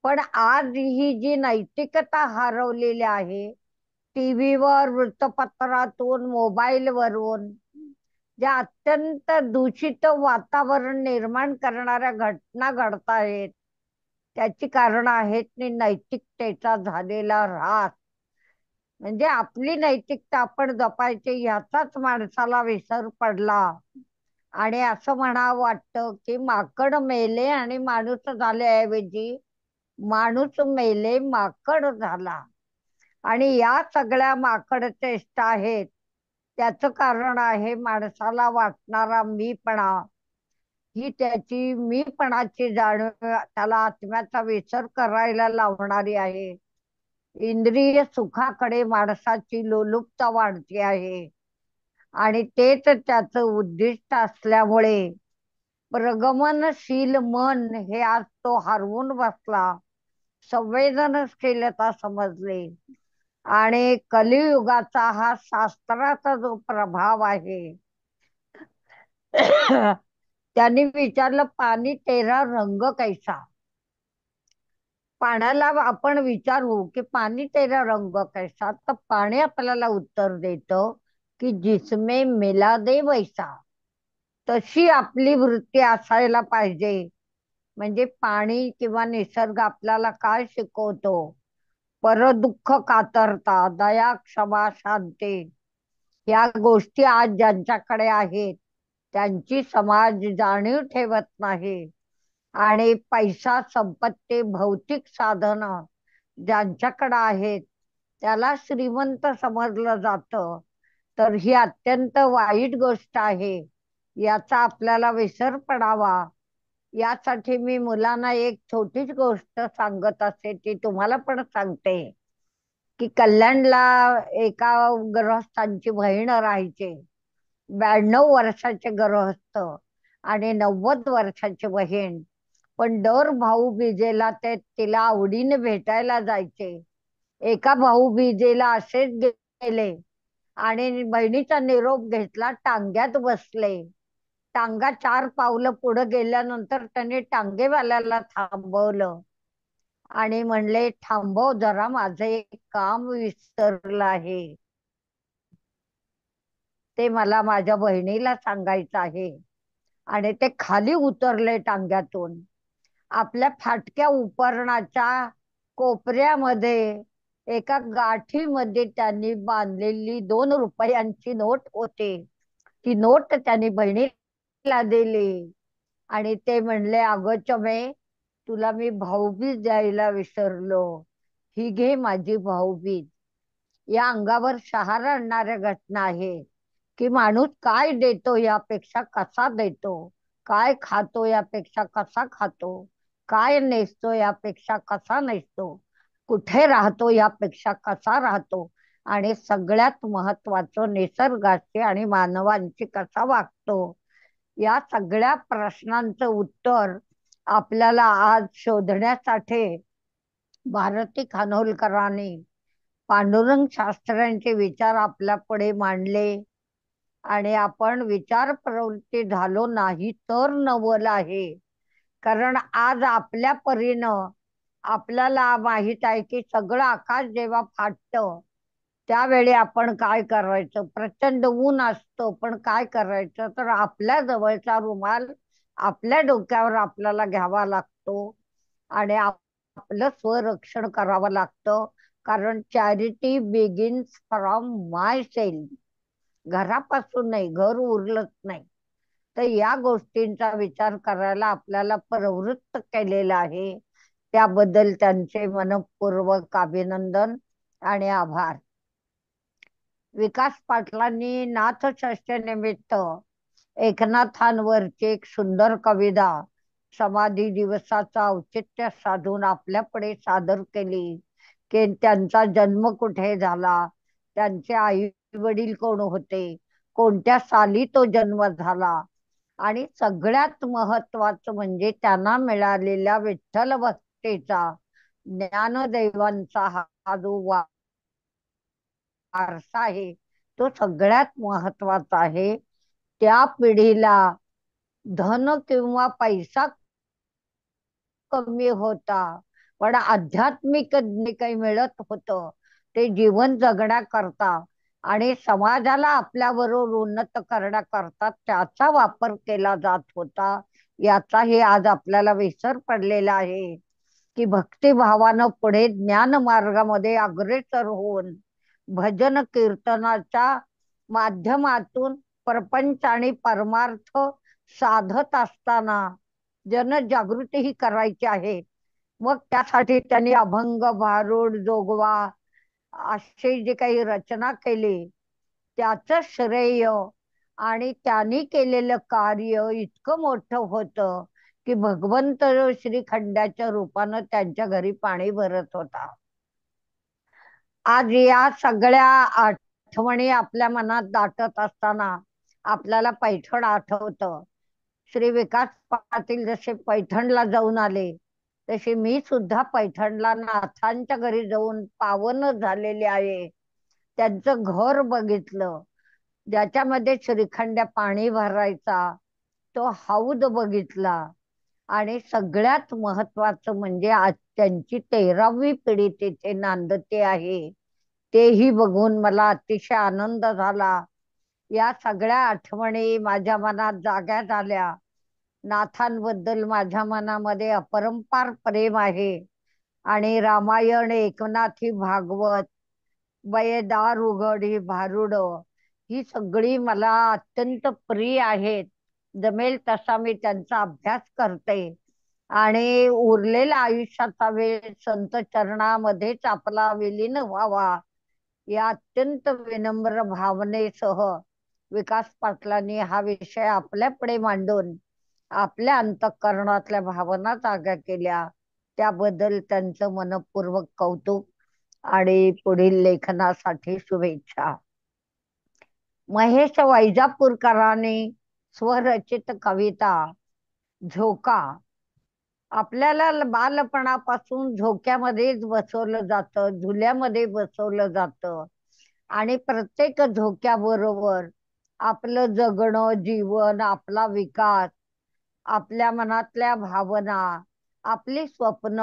पण आज ही जी नैतिकता हरवलेली आहे, टीव्हीवर, वृत्तपत्रातून, मोबाईलवरून ज्या अत्यंत दूषित वातावरण निर्माण करणाऱ्या घटना घडत आहेत त्याची कारण आहेत नैतिकतेचा झालेला ऱ्हास. म्हणजे आपली नैतिकता आपण जपायची ह्याचाच माणसाला विसर पडला. आणि असं म्हणावं वाटतं की माकड मेले आणि माणूस झाल्याऐवजी माणूस मेले माकड झाला. आणि या सगळ्या माकड चेष्टा आहेत. त्याचं कारण आहे माणसाला वाटणारा मीपणा. ही त्याची मीपणाची जाणीव त्याला आत्म्याचा विसर करायला लावणारी आहे. इंद्रिय सुखाकडे माणसाची लोलुपता वाढते आहे. आणि तेच त्याचं उद्दिष्ट असल्यामुळे प्रगमनशील मन हे आज तो हरवून बसला. संवेदनशीलता समजली. आणि कलियुगाचा हा शास्त्राचा जो प्रभाव आहे त्यांनी विचारलं पाणी तेरा रंग कैसा. पाण्याला आपण विचारू की पाणी तेरा रंग कैसा, तर पाणी आपल्याला उत्तर देतं की जिसमे मिला दे वैसा. तशी आपली वृत्ती असायला पाहिजे. म्हणजे पाणी किंवा निसर्ग आपल्याला काय शिकवतो? परदुःख कातरता, दया, क्षमा, शांती या गोष्टी आज ज्यांच्याकडे आहेत त्यांची समाज जाणीव ठेवत नाही. आणि पैसा, संपत्ती, भौतिक साधन ज्यांच्याकडे आहेत त्याला श्रीमंत समजलं जातं. तर ही अत्यंत वाईट गोष्ट आहे. याचा आपल्याला विसर पडावा. यासाठी मी मुलांना एक छोटीच गोष्ट सांगत असते, ती तुम्हाला पण सांगते. की कल्याणला एका गृहस्थांची बहीण राहायची. 92 वर्षाचे गृहस्थ आणि 90 वर्षाची बहीण. पण दर भाऊबीजेला ते तिला आवडीने भेटायला जायचे. एका भाऊबीजेला असेच गेले आणि बहिणीचा निरोप घेतला, टांग्यात बसले. टांगा 4 पावलं पुढे गेल्यानंतर त्याने टांगेवाल्याला थांबवलं आणि म्हणले, थांबव जरा, माझं एक काम विसरलं आहे, ते मला माझ्या बहिणीला सांगायचं आहे. आणि ते खाली उतरले टांग्यातून. आपल्या फाटक्या उपरणाच्या कोपऱ्यामध्ये एका गाठीमध्ये त्यांनी बांधलेली 2 रुपयांची नोट होती. ती नोट त्यांनी बहिणीला दिली आणि ते म्हणले, अगं चमे, तुला मी भाऊबीज द्यायला विसरलो, ही घे माझी भाऊबीज. या अंगावर शहार आणणाऱ्या घटना आहे की माणूस काय देतो यापेक्षा कसा देतो, काय खातो यापेक्षा कसा खातो, काय नेसतो यापेक्षा कसा नेसतो, कुठे राहतो यापेक्षा कसा राहतो, आणि सगळ्यात महत्वाचं निसर्गाशी आणि मानवांशी कसा वागतो. या सगळ्या प्रश्नांचं उत्तर आपल्याला आज शोधण्यासाठी भारती खानोलकरांनी पांडुरंग शास्त्र्यांचे विचार आपल्या पुढे मांडले. आणि आपण विचार प्रवृत्ती झालो नाही तर नवल आहे. कारण आज आपल्या परीनं आपल्याला माहित आहे की सगळं आकाश जेव्हा फाटतं त्यावेळी आपण काय करायचं. प्रचंड ऊन असतो पण काय करायचं, तर आपल्या जवळचा रुमाल आपल्या डोक्यावर आपल्याला घ्यावा लागतो आणि आपलं स्वरक्षण करावं लागतं. कारण charity begins from my self. घरापासून नाही, घर उरलंच नाही. तर या गोष्टींचा विचार करायला आपल्याला प्रवृत्त केलेलं आहे. त्याबद्दल त्यांचे मनपूर्वक अभिनंदन आणि आभार. विकास पाटलांनी नाथषष्ठीनिमित्त एकनाथांवरची एक सुंदर कविता समाधी दिवसाचं औचित्य साधून आपल्यापुढे सादर केली. की त्यांचा जन्म कुठे झाला, त्यांचे आई वडील कोण होते, कोणत्या साली तो जन्म झाला, आणि सगळ्यात महत्वाचं म्हणजे त्यांना मिळालेल्या विठ्ठल भक्तीचा, ज्ञानदेवांचा हा जो वारसा आहे तो सगळ्यात महत्वाचा आहे. त्या पिढीला धन किंवा पैसा कमी होता पण आध्यात्मिक काही मिळत होतं. ते जीवन जगण्याकरता आणि समाजाला आपल्याबरोबर उन्नत करण्याकरता त्याचा वापर केला जात होता. याचाही आज आपल्याला विसर पडलेला आहे. की भक्तिभावानं पुढे ज्ञान मार्गामध्ये अग्रेसर होऊन भजन कीर्तनाच्या माध्यमातून प्रपंच आणि परमार्थ साधत असताना जनजागृती ही करायची आहे. मग त्यासाठी त्यांनी अभंग, भारुड, जोगवा अशी जी काही रचना केली त्याचं श्रेय आणि त्यांनी केलेलं कार्य इतकं मोठं होतं की भगवंत श्रीखंडाच्या रूपानं त्यांच्या घरी पाणी भरत होता. आज या सगळ्या आठवणी आपल्या मनात दाटत असताना आपल्याला पैठण आठवतं. श्री विकास पाटील जसे पैठणला जाऊन आले तसे मी सुद्धा पैठणला नाथांच्या घरी जाऊन पावन झालेले आहे. त्यांचं घर बघितलं, ज्याच्यामध्ये श्रीखंड्या पाणी भरायचा तो हौद बघितला आणि सगळ्यात महत्वाचं म्हणजे आज त्यांची 13वी पिढी तिथे नांदते आहे, तेही बघून मला अतिशय आनंद झाला. या सगळ्या आठवणी माझ्या मनात जाग्या झाल्या. नाथांबद्दल माझ्या मनामध्ये अपरंपार प्रेम आहे आणि रामायण, एकनाथी भागवत, बयेदार उघडी भारुड ही सगळी मला अत्यंत प्रिय आहेत. जमेल तसा मी त्यांचा अभ्यास करते आणि उरलेला आयुष्याचा वेळ संत चरणामध्येच आपला विलीन व्हावा या अत्यंत विनम्र भावनेसह विकास पाटलांनी हा विषय आपल्यापुढे मांडून आपल्या अंतःकरणातल्या भावना जाग्या केल्या. त्याबद्दल त्यांचं मनपूर्वक कौतुक आणि पुढील लेखनासाठी शुभेच्छा. महेश वैजापूरकरांनी स्वरचित कविता झोका. आपल्याला बालपणापासून झोक्यामध्येच बसवलं जातं, झुल्यामध्ये बसवलं जातं आणि प्रत्येक झोक्याबरोबर आपलं जगणं, जीवन, आपला विकास, आपल्या मनातल्या भावना, आपली स्वप्न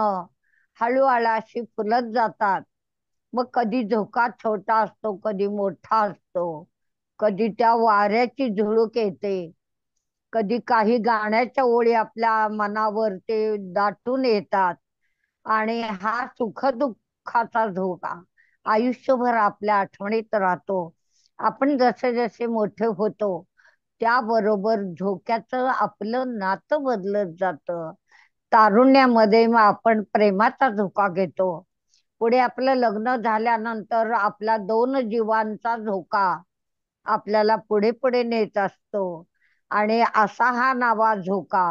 हळूहळू अशी फुलत जातात. मग कधी झोका छोटा असतो, कधी मोठा असतो, कधी त्या वाऱ्याची झुळूक येते, कधी काही गाण्याच्या ओळी आपल्या मनावर ते दाटून येतात आणि हा सुखदुःखाचा झोका आयुष्यभर आपल्या आठवणीत राहतो. आपण जसे जसे मोठे होतो त्याबरोबर झोक्याचं आपलं नातं बदलत जातं. तारुण्यामध्ये मग आपण प्रेमाचा झोका घेतो. पुढे आपलं लग्न झाल्यानंतर आपला 2 जीवांचा झोका आपल्याला पुढे पुढे नेत असतो आणि असा हा नवा झोका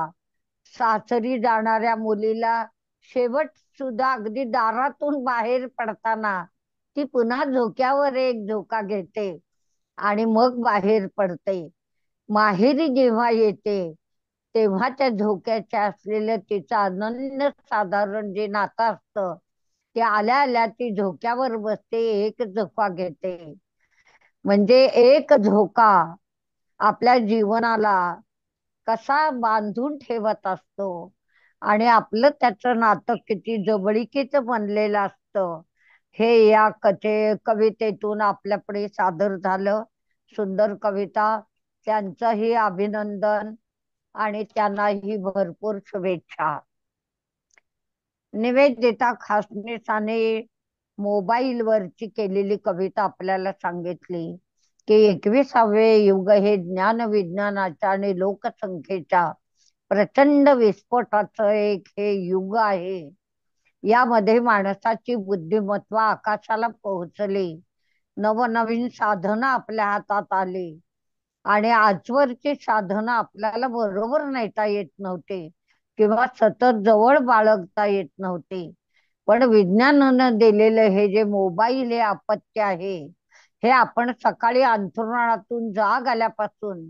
सासरी जाणाऱ्या मुलीला शेवट सुद्धा अगदी दारातून बाहेर पडताना ती पुन्हा झोक्यावर एक झोका घेते आणि मग बाहेर पडते. माहेरी जेव्हा येते तेव्हा त्या झोक्याच्या असलेलं तिचं अनन्य साधारण जे नातं असतं ते आल्या आल्या ती झोक्यावर बसते, एक झोका घेते. म्हणजे एक झोका आपल्या जीवनाला कसा बांधून ठेवत असतो आणि आपलं त्याचं नातं किती जवळीकीचं बनलेलं असतं हे या कवितेतून आपल्यापुढे सादर झालं. सुंदर कविता. त्यांचंही अभिनंदन आणि त्यांनाही भरपूर शुभेच्छा. निवेदिता खासनीसाने मोबाईल वरची केलेली कविता आपल्याला सांगितली की 21वे युग हे ज्ञान विज्ञानाच्या आणि लोकसंख्येच्या प्रचंड विस्फोटाचं एक हे युग आहे. यामध्ये माणसाची बुद्धिमत्ता आकाशाला पोहोचली, नवनवीन साधनं आपल्या हातात आली आणि आजवरची साधनं आपल्याला बरोबर नेता येत नव्हते किंवा सतत जवळ बाळगता येत नव्हते. पण विज्ञानानं दिलेलं हे जे मोबाईल हे अपत्य आहे, हे आपण सकाळी अंथरुणातून जाग आल्यापासून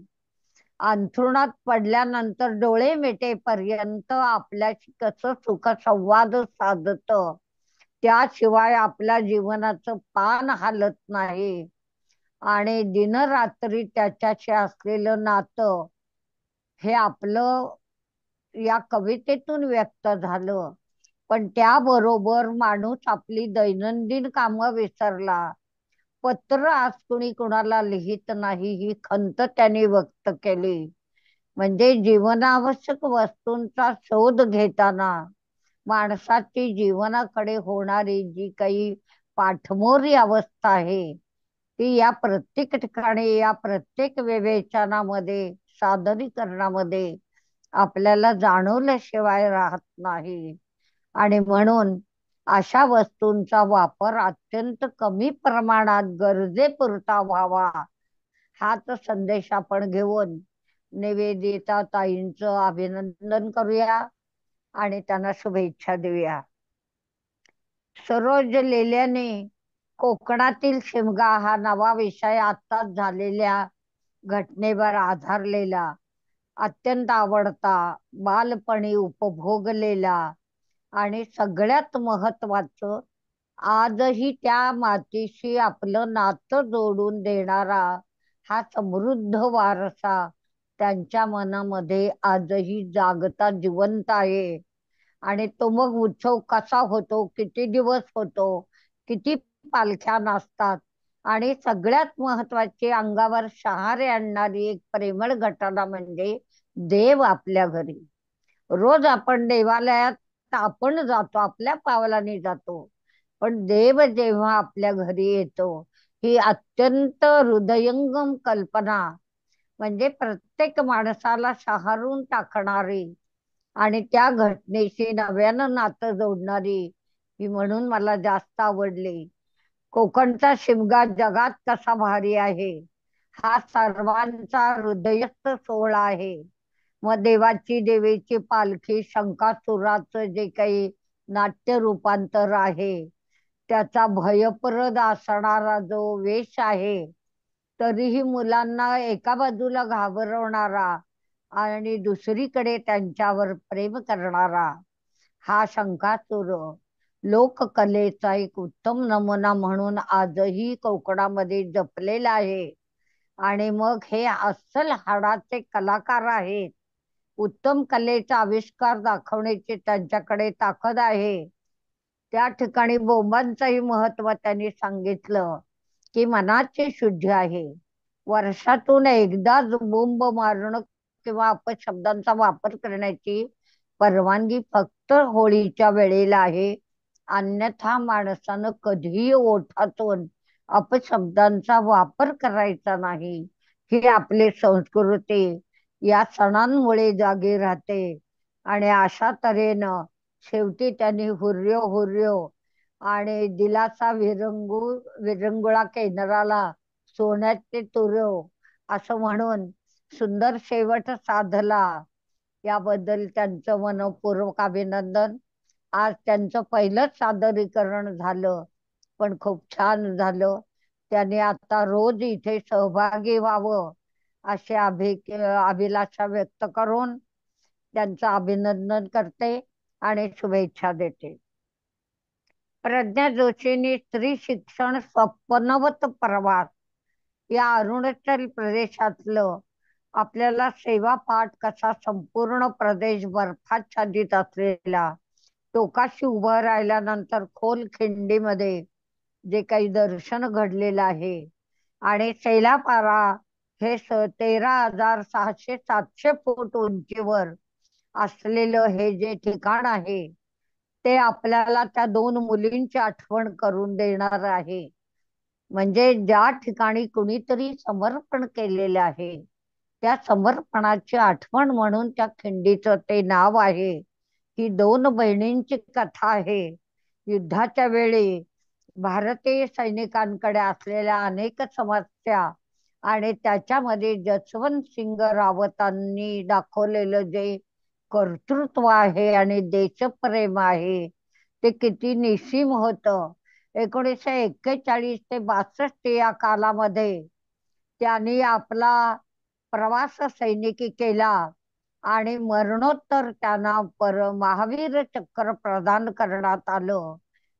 अंथरुणात पडल्यानंतर डोळे मिटेपर्यंत आपल्याशी कसं सुख संवाद साधतं, त्याशिवाय आपल्या जीवनाचं पान हालत नाही आणि दिनरात्री त्याच्याशी असलेलं नातं हे आपलं या कवितेतून व्यक्त झालं. पण त्याबरोबर माणूस आपली दैनंदिन कामं विसरला. पत्र आज कुणी कुणाला लिहित नाही ही खंत त्यांनी व्यक्त केली. म्हणजे जीवनावश्यक वस्तूंचा शोध घेताना माणसाची जीवनाकडे होणारी जी काही पाठमोरी अवस्था आहे ती या प्रत्येक ठिकाणी, या प्रत्येक विवेचनामध्ये, सादरीकरणामध्ये आपल्याला जाणवल्याशिवाय राहत नाही. आणि म्हणून अशा वस्तूंचा वापर अत्यंत कमी प्रमाणात गरजेपुरता व्हावा, हाच संदेश आपण घेऊन निवेदिता ताईंचं अभिनंदन करूया आणि त्यांना शुभेच्छा देऊया. सरोज लेल्याने कोकणातील शिमगा हा नवा विषय आत्ताच झालेल्या घटनेवर आधारलेला, अत्यंत आवडता, बालपणी उपभोगलेला आणि सगळ्यात महत्वाचं आजही त्या मातीशी आपलं नातं जोडून देणारा हा समृद्ध वारसा त्यांच्या मनामध्ये आजही जागता जिवंत आहे. आणि तो मग उत्सव कसा होतो, किती दिवस होतो, किती पालख्या नाचतात, आणि सगळ्यात महत्वाची अंगावर शहारे आणणारी एक प्रेमळ घटना म्हणजे देव आपल्या घरी. रोज आपण देवालयात आपण जातो, आपल्या पावलाने जातो, पण देव जेव्हा आपल्या घरी येतो ही अत्यंत हृदयंगम कल्पना, म्हणजे प्रत्येक माणसाला शहारून टाकणारी आणि त्या घटनेशी नव्यानं नातं जोडणारी ही म्हणून मला जास्त आवडली. कोकणचा शिमगा जगात कसा भारी आहे हा सर्वांचा हृदयस्थ सोहळा आहे. मग देवाची देवीची पालखी, शंकासुराचं जे काही नाट्य रूपांतर आहे, त्याचा भयप्रद असणारा जो वेश आहे, तरीही मुलांना एका बाजूला घाबरवणारा आणि दुसरीकडे त्यांच्यावर प्रेम करणारा हा शंकासुर लोककलेचा एक उत्तम नमुना म्हणून आजही कोकणामध्ये जपलेला आहे. आणि मग हे अस्सल हाडाचे कलाकार आहेत, उत्तम कलेचा आविष्कार दाखवण्याची त्यांच्याकडे ताकद आहे. त्या ठिकाणी बोंबांचंही महत्व त्यांनी सांगितलं की मनाची शुद्धी आहे. वर्षातून एकदाच बोंब मारणं किंवा अपशब्दांचा वापर करण्याची परवानगी फक्त होळीच्या वेळेला आहे, अन्यथा माणसानं कधीही ओठातून अपशब्दांचा वापर करायचा नाही. ही आपली संस्कृती या सणांमुळे जागी राहते. आणि अशा तऱ्हेनं शेवटी त्यांनी हुर्यो हुर्यो आणि दिलासा विरंगुळा केंद्राला सोन्याचे तुर्यो असं म्हणून सुंदर शेवट साधला. याबद्दल त्यांचं मनपूर्वक अभिनंदन. आज त्यांचं पहिलंच सादरीकरण झालं, पण खूप छान झालं. त्यांनी आता रोज इथे सहभागी व्हावं अशी अभिलाषा व्यक्त करून त्यांचं अभिनंदन करते आणि शुभेच्छा देते. प्रज्ञा जोशींनी स्त्री शिक्षण स्वप्नवत प्रवास या अरुणाचल प्रदेशातलं आपल्याला सेवा पाठ कसा संपूर्ण प्रदेश बर्फाच्छादित असलेला टोकाशी उभं राहिल्यानंतर खोल खिंडीमध्ये जे काही दर्शन घडलेलं आहे, आणि सैलापारा हे 13,600-700 फूट उंचीवर असलेलं हे जे ठिकाण आहे ते आपल्याला त्या दोन मुलींची आठवण करून देणार आहे. म्हणजे ज्या ठिकाणी कुणीतरी समर्पण केलेले आहे त्या समर्पणाची आठवण म्हणून त्या खिंडीचं ते नाव आहे. ही दोन बहिणींची कथा आहे. युद्धाच्या वेळी भारतीय सैनिकांकडे असलेल्या अनेक समस्या आणि त्याच्यामध्ये जसवंत सिंग रावतांनी दाखवलेलं जे कर्तृत्व आहे आणि देशप्रेम आहे ते किती निसीम होतं. 1941 ते 62 या कालामध्ये त्यांनी आपला प्रवास सैनिकी केला आणि मरणोत्तर त्यांना महावीर चक्र प्रदान करण्यात आलं.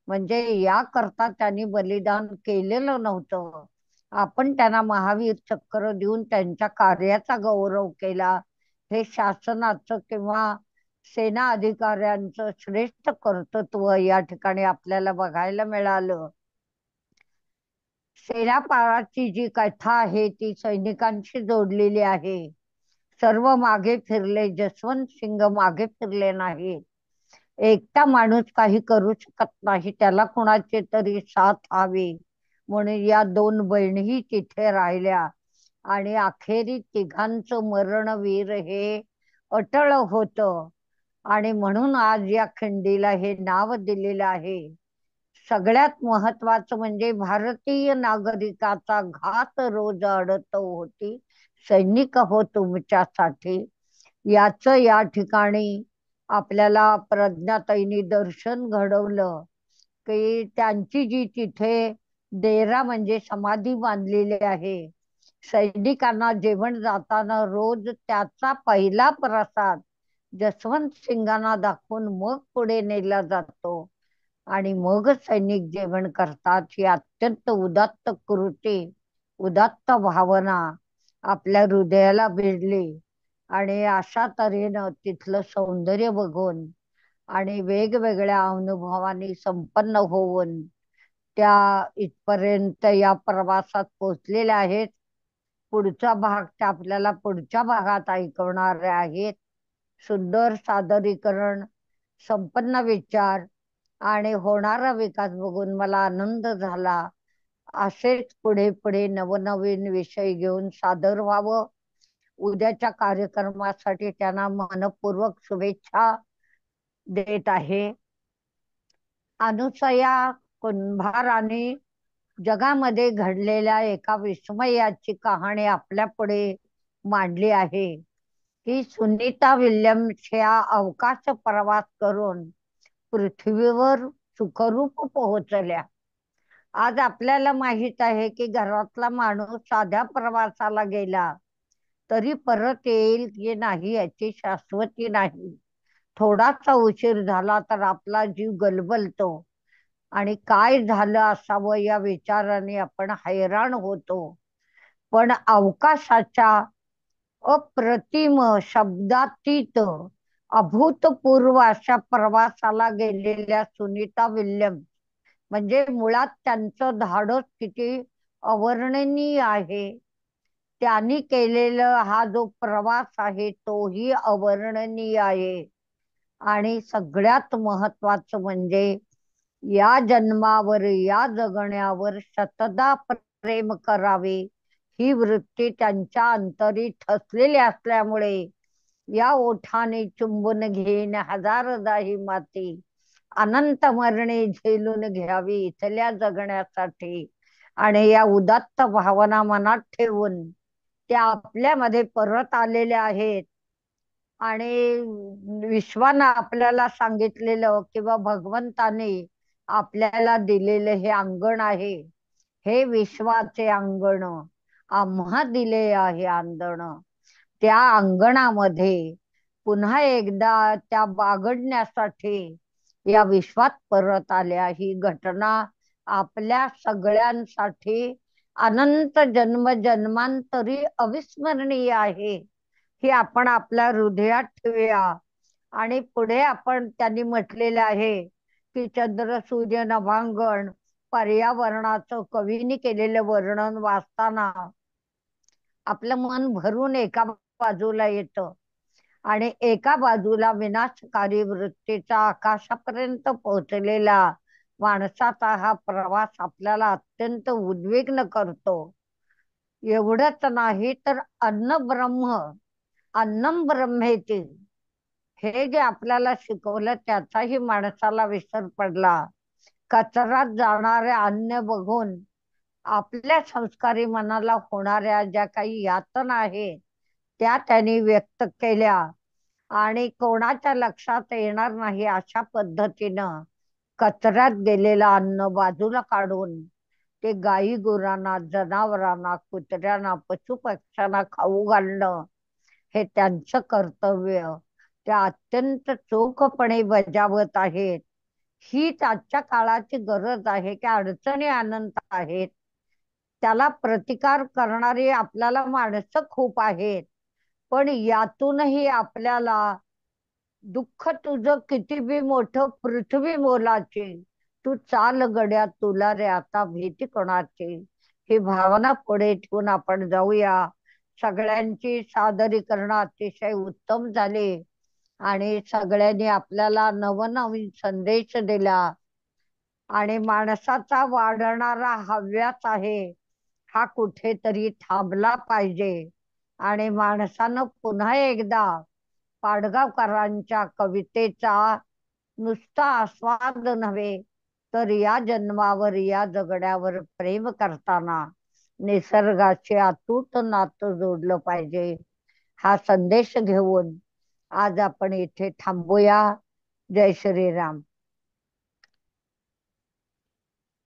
म्हणजे याकरता त्यांनी बलिदान केलेलं नव्हतं, आपण त्यांना महावीर चक्र देऊन त्यांच्या कार्याचा गौरव केला. हे शासनाचं किंवा सेना अधिकाऱ्यांचं श्रेष्ठ कर्तृत्व या ठिकाणी आपल्याला बघायला मिळालं. सेनापाराची जी कथा आहे ती सैनिकांशी जोडलेली आहे. सर्व मागे फिरले, जसवंत सिंग मागे फिरले नाही. एकटा माणूस काही करू शकत नाही, त्याला कुणाची तरी साथ हवी. म्हणून या दोन बहिणीही तिथे राहिल्या आणि अखेरी तिघांचं मरणवीर हे अटळ होतं. आणि म्हणून आज या खिंडीला हे नाव दिलेलं आहे. सगळ्यात महत्वाचं म्हणजे भारतीय नागरिकाचा घात रोज अडत होती, सैनिक हो तुमच्यासाठी. याच या ठिकाणी आपल्याला प्रज्ञाताईंनी दर्शन घडवलं की त्यांची जी तिथे डेरा म्हणजे समाधी बांधलेली आहे, सैनिकांना जेवण जाताना रोज त्याचा पहिला प्रसाद जसवंत सिंगांना दाखवून मग पुढे नेला जातो आणि मग सैनिक जेवण करतात. ही अत्यंत उदात्त कृती, उदात्त भावना आपल्या हृदयाला भिडली. आणि अशा तऱ्हेनं तिथलं सौंदर्य बघून आणि वेगवेगळ्या अनुभवांनी संपन्न होऊन त्या इथपर्यंत या प्रवासात पोहोचलेल्या आहेत. पुढचा भाग त्या आपल्याला पुढच्या भागात ऐकवणार आहेत. सुंदर सादरीकरण, संपन्न विचार आणि होणारा विकास बघून मला आनंद झाला. असेच पुढे पुढे नवनवीन विषय घेऊन सादर व्हावं. उद्याच्या कार्यक्रमासाठी त्यांना मनपूर्वक शुभेच्छा देत आहे. अनुसया कुंभाराने जगामध्ये घडलेल्या एका विस्मयाची कहाणी आपल्या पुढे मांडली आहे की सुनीता विल्यम्स या अवकाश प्रवास करून पृथ्वीवर सुखरूप पोहोचल्या. आज आपल्याला माहित आहे की घरातला माणूस साध्या प्रवासाला गेला तरी परत येईल की नाही याची शाश्वती नाही. थोडासा उशीर झाला तर आपला जीव गलबलतो आणि काय झालं असावं या विचाराने आपण हैराण होतो. पण अवकाशाच्या अप्रतिम, शब्दातीत, अभूतपूर्व अशा प्रवासाला गेलेल्या सुनीता विल्यम्स म्हणजे मुळात त्यांचं धाडस किती अवर्णनीय आहे. त्यांनी केलेला हा जो प्रवास आहे तोही अवर्णनीय आहे. आणि सगळ्यात महत्वाचं म्हणजे या जन्मावर, या जगण्यावर शतदा प्रेम करावे ही वृत्ती त्यांच्या अंतरी ठसलेली असल्यामुळे या ओठाने चुंबन घेईन हजारदा ही माती, अनंत मरणे झेलून घ्यावी इथल्या जगण्यासाठी. आणि या उदात्त भावना मनात ठेवून त्या आपल्यामध्ये परत आलेल्या आहेत. आणि विश्वानं आपल्याला सांगितलेलं किंवा भगवंताने आपल्याला दिलेलं हे अंगण आहे, हे विश्वाचे अंगण आम्हा दिले आहे अंगण. त्या अंगणामध्ये पुन्हा एकदा त्या बागडण्यासाठी या विश्वात परत आल्या. ही घटना आपल्या सगळ्यांसाठी अनंत जन्म जन्मांतरी अविस्मरणीय आहे. ही आपण आपल्या हृदयात ठेवूया. आणि पुढे आपण त्यांनी म्हटलेलं आहे की चंद्र सूर्य नभांगण पर्यावरणाचं कवीने केलेलं वर्णन वाचताना आपलं मन भरून एका बाजूला येतं आणि एका बाजूला विनाशकारी वृत्तीचा आकाशापर्यंत पोहोचलेला माणसाचा हा प्रवास आपल्याला अत्यंत उद्विग्न करतो. एवढंच नाही तर अन्न ब्रह्म, अन्नम ब्रह्मेती हे जे आपल्याला शिकवलं त्याचाही माणसाला विसर पडला. कचरात जाणारे अन्न बघून आपल्या संस्कारी मनाला होणाऱ्या ज्या काही यातना आहेत त्या त्यांनी व्यक्त केल्या आणि कोणाच्या लक्षात येणार नाही अशा पद्धतीनं कचऱ्यात गेलेलं अन्न बाजूला काढून ते गाई गुरांना, जनावरांना, कुत्र्यांना, पशुपक्ष्यांना खाऊ घालणं हे त्यांचं कर्तव्य त्या अत्यंत चोखपणे बजावत आहेत. हीच आजच्या काळाची गरज आहे की अडचणी अनंत आहेत, त्याला प्रतिकार करणारी आपल्याला माणसं खूप आहेत, पण यातूनही आपल्याला दुःख तुझं किती बी मोठं पृथ्वी मोलाची, तू चाल गड्या तुला रे आता भीती कोणाची, ही भावना पुढे ठेवून आपण जाऊया. सगळ्यांची सादरीकरण अतिशय उत्तम झाली. आणि सगळ्यांनी आपल्याला नवनवीन संदेश दिला आणि माणसाचा वाढणारा हव्यास आहे हा कुठेतरी थांबला पाहिजे आणि माणसानं पुन्हा एकदा पाडगावकरांच्या कवितेचा नुसता आस्वाद नव्हे तर या जन्मावर या जगण्यावर प्रेम करताना निसर्गाचे अतूट नातं जोडलं पाहिजे हा संदेश घेऊन आज आपण इथे थांबूया. जय श्रीराम.